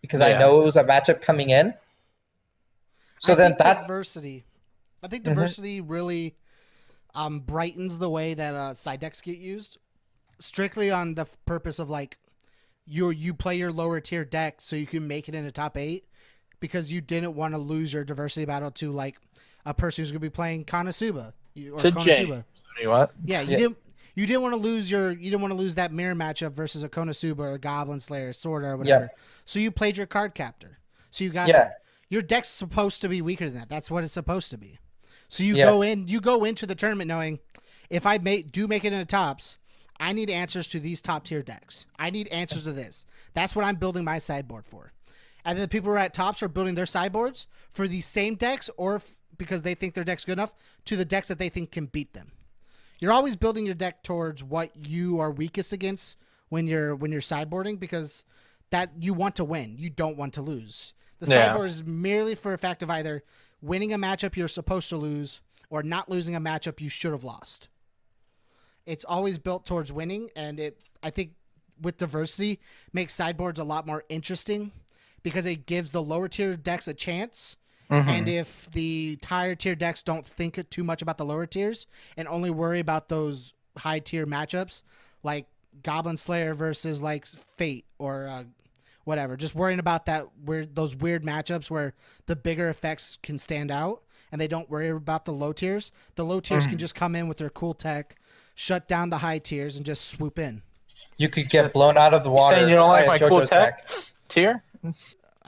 Speaker 3: Because I know it was a matchup coming in. So then that's
Speaker 1: diversity. I think diversity really brightens the way that side decks get used, strictly on the purpose of like you play your lower tier deck so you can make it into top 8 because you didn't want to lose your diversity battle to like a person who's going to be playing Konosuba or
Speaker 2: to
Speaker 1: Konosuba.
Speaker 2: James. What?
Speaker 1: Yeah, you you didn't want to lose that mirror matchup versus a Konosuba or a Goblin Slayer, Sorta or whatever.
Speaker 3: Yeah.
Speaker 1: So you played your card captor. So you got
Speaker 3: Yeah.
Speaker 1: that. Your deck's supposed to be weaker than that. That's what it's supposed to be. So you
Speaker 3: Yeah.
Speaker 1: go into the tournament knowing if I do make it into tops, I need answers to these top tier decks. I need answers to this. That's what I'm building my sideboard for. And then the people who are at tops are building their sideboards for the same decks or because they think their deck's good enough to the decks that they think can beat them. You're always building your deck towards what you are weakest against when you're sideboarding because that you want to win. You don't want to lose. The sideboard is merely for a fact of either winning a matchup you're supposed to lose or not losing a matchup you should have lost. It's always built towards winning, and I think with diversity makes sideboards a lot more interesting because it gives the lower tier decks a chance. Mm-hmm. And if the higher tier decks don't think too much about the lower tiers and only worry about those high tier matchups like Goblin Slayer versus like Fate or whatever, just worrying about those weird matchups where the bigger effects can stand out and they don't worry about the low tiers. The low tiers can just come in with their cool tech, shut down the high tiers, and just swoop in.
Speaker 3: You could get blown out of the water.
Speaker 2: Saying you don't like my cool tech tier?
Speaker 1: I'm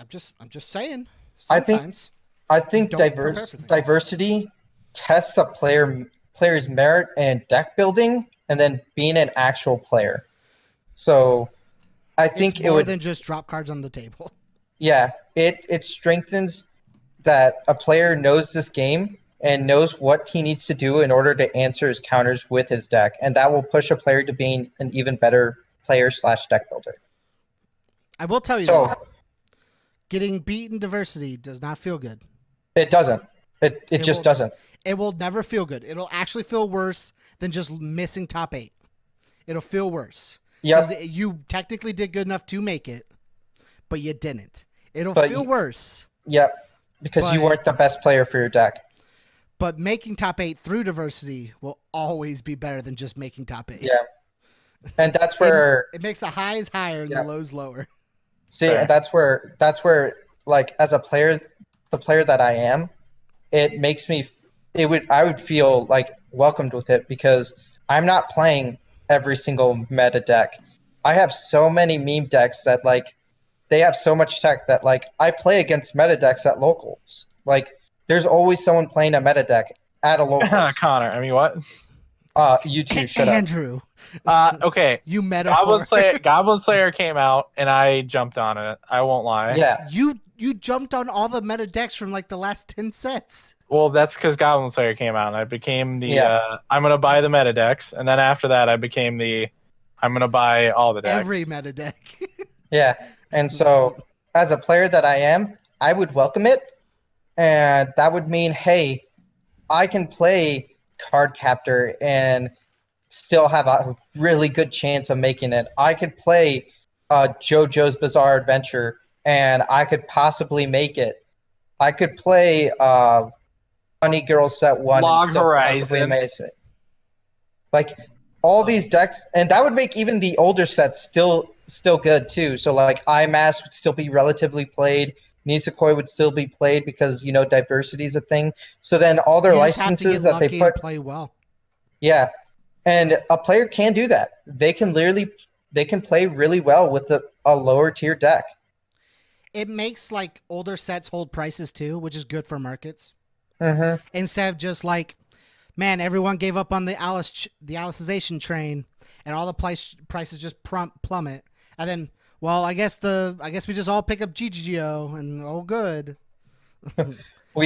Speaker 1: just saying.
Speaker 3: Sometimes I think diversity tests a player's merit in deck building and then being an actual player. So I think
Speaker 1: it's more than just drop cards on the table.
Speaker 3: Yeah, it strengthens that a player knows this game and knows what he needs to do in order to answer his counters with his deck, and that will push a player to being an even better player / deck builder.
Speaker 1: I will tell you that getting beat in diversity does not feel good.
Speaker 3: It doesn't. It just doesn't.
Speaker 1: It will never feel good. It'll actually feel worse than just missing top 8. It'll feel worse.
Speaker 3: Yeah.
Speaker 1: You technically did good enough to make it, but you didn't. It'll feel worse.
Speaker 3: Yep. Because you weren't the best player for your deck.
Speaker 1: But making top 8 through diversity will always be better than just making top 8.
Speaker 3: Yeah. And that's where
Speaker 1: it makes the highs higher and the lows lower.
Speaker 3: See, that's where like as a player, the player that I am, it makes me I would feel like welcomed with it because I'm not playing every single meta deck. I have so many meme decks that like they have so much tech that like I play against meta decks at locals. Like there's always someone playing a meta deck at a local.
Speaker 2: Connor, I mean what?
Speaker 3: You two, shut
Speaker 1: Andrew.
Speaker 2: Okay.
Speaker 1: You meta
Speaker 2: Goblin Slayer came out and I jumped on it. I won't lie.
Speaker 3: Yeah.
Speaker 1: You jumped on all the meta decks from like the last 10 sets.
Speaker 2: Well, that's because Goblin Slayer came out and I became the I'm gonna buy the meta decks, and then after that I became the I'm gonna buy all the decks.
Speaker 1: Every meta deck.
Speaker 3: Yeah. And so as a player that I am, I would welcome it. And that would mean, hey, I can play Card Captor and still have a really good chance of making it. I could play JoJo's Bizarre Adventure and I could possibly make it. I could play Funny Girl Set 1
Speaker 2: Log
Speaker 3: and still
Speaker 2: Horizon.
Speaker 3: possibly make it. Like all these decks, and that would make even the older sets still good too. So like IMAS would still be relatively played. Nisekoi would still be played because diversity is a thing. So then all their licenses that they put
Speaker 1: play well.
Speaker 3: Yeah, and a player can do that. They can play really well with a lower tier deck.
Speaker 1: It makes like older sets hold prices too, which is good for markets.
Speaker 3: Mm-hmm.
Speaker 1: Instead of just like, man, everyone gave up on the Alicization train, and all the prices just plummet, and then. Well, I guess we just all pick up GGGO and good.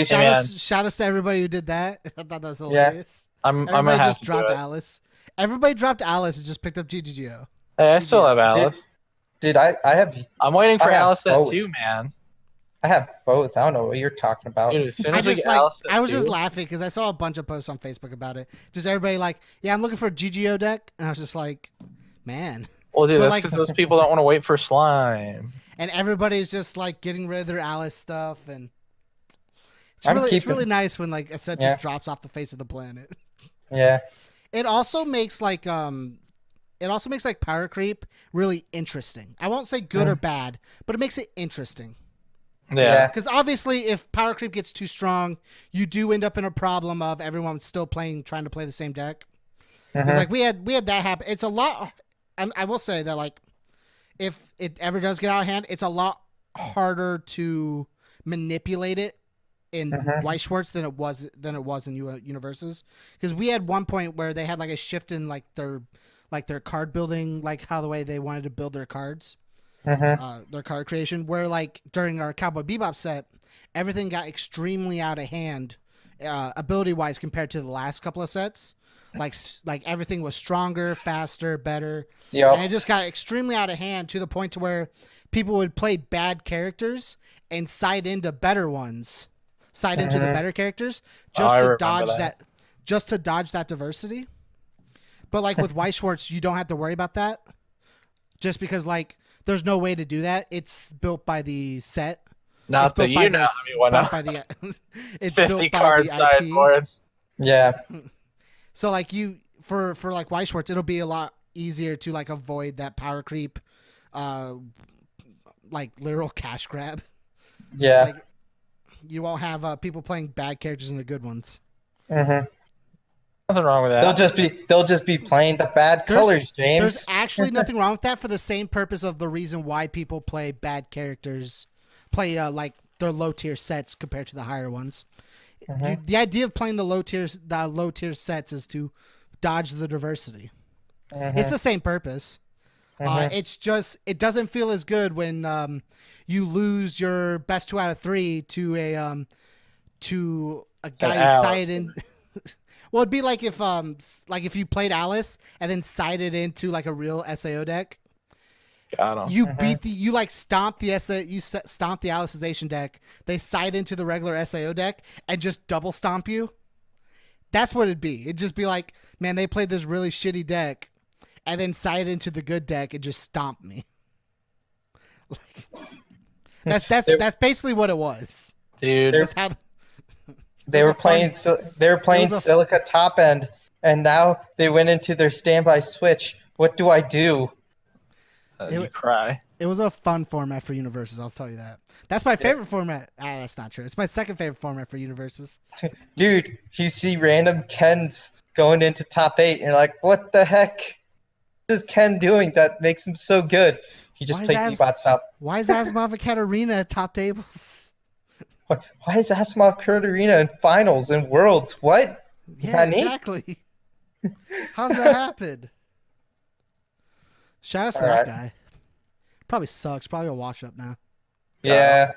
Speaker 1: Shout out to everybody who did that. I thought that was hilarious.
Speaker 2: Yeah.
Speaker 1: Everybody just dropped Alice. Everybody dropped Alice and just picked up GGGO.
Speaker 2: Hey, I still have Alice.
Speaker 3: I'm
Speaker 2: waiting for Alice set 2, man.
Speaker 3: I have both. I don't know what you're talking about.
Speaker 2: Dude, as soon as I
Speaker 1: was just laughing because I saw a bunch of posts on Facebook about it. Just everybody like, yeah, I'm looking for a GGO deck, and I was just like, man.
Speaker 2: Well, dude, that's because those people don't want to wait for slime.
Speaker 1: And everybody's just like getting rid of their Alice stuff, and it's really nice when like a set just drops off the face of the planet.
Speaker 3: Yeah.
Speaker 1: It also makes like power creep really interesting. I won't say good or bad, but it makes it interesting.
Speaker 2: Yeah.
Speaker 1: Because obviously, if power creep gets too strong, you do end up in a problem of everyone still trying to play the same deck. Because like we had that happen. It's a lot. I will say that like if it ever does get out of hand, it's a lot harder to manipulate it in Weiss Schwarz than it was in Universes. Because we had one point where they had like a shift in like their card building, like how the way they wanted to build their cards, their card creation. Where like during our Cowboy Bebop set, everything got extremely out of hand, ability wise compared to the last couple of sets. Like everything was stronger, faster, better, and it just got extremely out of hand to the point to where people would play bad characters and side into better ones, into the better characters just to dodge that diversity. But like with Weiss Schwarz, you don't have to worry about that, just because like there's no way to do that. It's built by the set.
Speaker 2: Not that you know.
Speaker 1: It's
Speaker 2: 50
Speaker 1: built by
Speaker 2: card
Speaker 1: the IP.
Speaker 2: sideboard.
Speaker 3: Yeah.
Speaker 1: So like for like Weiss Schwarz, it'll be a lot easier to like avoid that power creep, like literal cash grab.
Speaker 3: Yeah.
Speaker 1: Like, you won't have people playing bad characters and the good ones.
Speaker 2: Nothing wrong with that.
Speaker 3: They'll just be playing the bad colors, James.
Speaker 1: There's actually nothing wrong with that for the same purpose of the reason why people play bad characters, play like their low tier sets compared to the higher ones. The idea of playing the low tier sets is to dodge the diversity. It's the same purpose. It's just it doesn't feel as good when you lose your best 2 out of 3 to a guy who sided in. Well, it'd be like if you played Alice and then sided into like a real SAO deck.
Speaker 2: Got him.
Speaker 1: You beat you like stomp the stomp the Alicization deck. They side into the regular SAO deck and just double stomp you. That's what it'd be. It'd just be like, man, they played this really shitty deck and then side into the good deck and just stomp me. Like, that's basically what it was,
Speaker 2: dude.
Speaker 3: They were playing Silica top end, and now they went into their standby switch. What do I do?
Speaker 2: You cry.
Speaker 1: It was a fun format for Universes, I'll tell you that. That's my favorite format. That's not true. It's my second favorite format for Universes.
Speaker 3: Dude, you see random Kens going into top 8, and you're like, what the heck is Ken doing that makes him so good? He just played Bebots up.
Speaker 1: Why is Asimov and Katarina at top tables?
Speaker 3: Why is Asimov Katarina in finals and worlds? What?
Speaker 1: Yeah, exactly. How's that happen? Shout out to that guy. Probably sucks. Probably a wash up now.
Speaker 3: Yeah.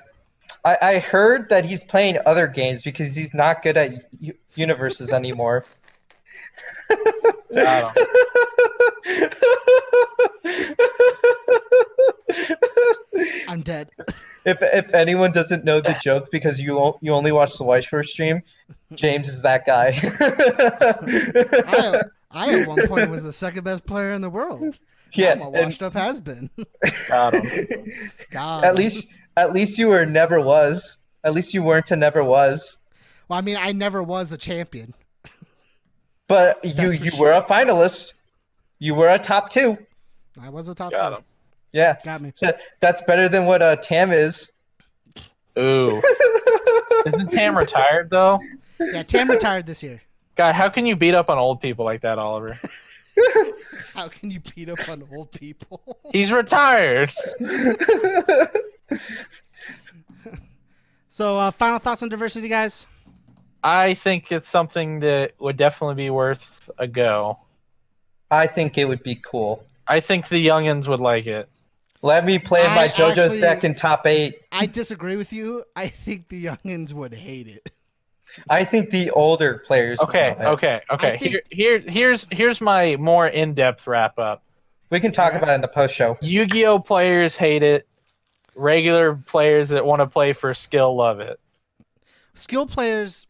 Speaker 3: I heard that he's playing other games because he's not good at Universes anymore.
Speaker 1: I'm dead.
Speaker 3: If anyone doesn't know the joke because you only watch the Weiss Schwarz stream, James is that guy.
Speaker 1: I at one point was the second best player in the world.
Speaker 3: Yeah,
Speaker 1: I'm a washed up has been.
Speaker 2: Got him.
Speaker 1: God.
Speaker 3: At least you were never was. At least you weren't a never was.
Speaker 1: Well, I mean, I never was a champion.
Speaker 3: But you were a finalist. You were a top 2.
Speaker 1: I was a top
Speaker 2: Got
Speaker 1: 2.
Speaker 2: him.
Speaker 3: Yeah.
Speaker 1: Got me.
Speaker 3: That's better than what Tam is.
Speaker 2: Ooh. Isn't Tam retired though?
Speaker 1: Yeah, Tam retired this year.
Speaker 2: God, how can you beat up on old people like that, Oliver?
Speaker 1: How can you beat up on old people?
Speaker 2: He's retired.
Speaker 1: So, final thoughts on diversity, guys?
Speaker 2: I think it's something that would definitely be worth a go.
Speaker 3: I think it would be cool.
Speaker 2: I think the youngins would like it.
Speaker 3: Let me play my JoJo's deck in top 8.
Speaker 1: I disagree with you. I think the youngins would hate it.
Speaker 3: I think the older players.
Speaker 2: Okay. Here's my more in-depth wrap up.
Speaker 3: We can talk about it in the post show.
Speaker 2: Yu-Gi-Oh players hate it. Regular players that want to play for skill love it.
Speaker 1: Skill players,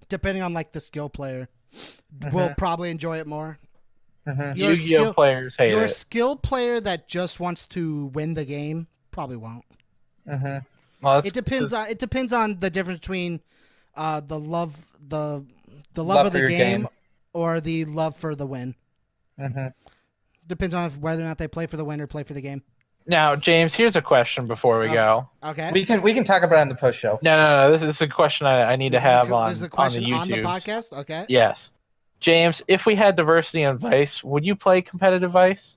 Speaker 1: depending on like the skill player, will probably enjoy it more.
Speaker 2: Yu-Gi-Oh players hate it.
Speaker 1: Your skill player that just wants to win the game probably won't.
Speaker 2: Well,
Speaker 1: it depends on the difference between the love of the game or the love for the win. Depends on whether or not they play for the win or play for the game.
Speaker 2: Now, James, here's a question before we go.
Speaker 1: Okay.
Speaker 3: We can talk about it in the post show.
Speaker 2: No. This is a question I need to have on
Speaker 1: this is a question
Speaker 2: the YouTube.
Speaker 1: on the podcast. Okay.
Speaker 2: Yes. James, if we had diversity in Vice, would you play competitive Vice?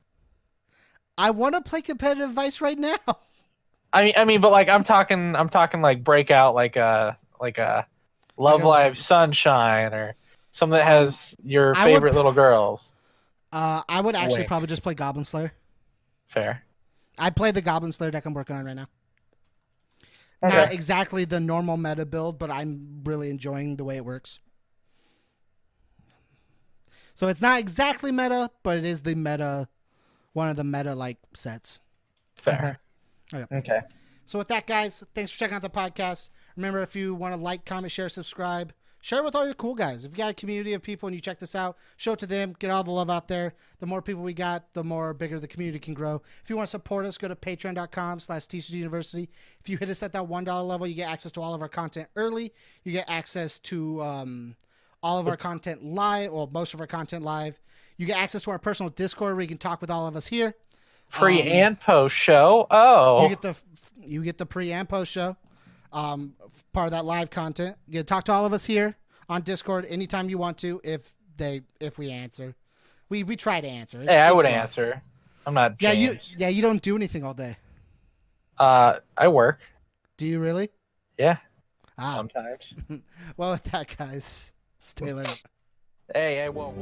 Speaker 1: I want to play competitive Vice right now.
Speaker 2: I mean, but like I'm talking like Breakout, like a Love Live Sunshine or something that has your favorite little girls.
Speaker 1: I would actually
Speaker 2: Wink.
Speaker 1: probably just play Goblin Slayer.
Speaker 2: Fair.
Speaker 1: I'd play the Goblin Slayer deck I'm working on right now.
Speaker 3: Okay.
Speaker 1: Not exactly the normal meta build, but I'm really enjoying the way it works. So it's not exactly meta, but it is the meta, one of the meta-like sets.
Speaker 2: Fair.
Speaker 3: Okay.
Speaker 1: So with that, guys, thanks for checking out the podcast. Remember, if you want to like, comment, share, subscribe, share it with all your cool guys. If you got a community of people and you check this out, show it to them. Get all the love out there. The more people we got, the more bigger the community can grow. If you want to support us, go to patreon.com/TCGU University. If you hit us at that $1 level, you get access to all of our content early. You get access to all of our content live, or most of our content live. You get access to our personal Discord where you can talk with all of us here.
Speaker 2: Pre and post show. Oh,
Speaker 1: You get the pre and post show, part of that live content. You get to talk to all of us here on Discord anytime you want to. If we answer, we try to answer.
Speaker 2: hey, I
Speaker 1: it's
Speaker 2: would
Speaker 1: rough.
Speaker 2: answer. I'm not James.
Speaker 1: You don't do anything all day.
Speaker 2: I work.
Speaker 1: Do you really?
Speaker 2: Yeah.
Speaker 1: Ah.
Speaker 2: Sometimes.
Speaker 1: Well, with that, guys, stay late.
Speaker 2: Hey, whoa.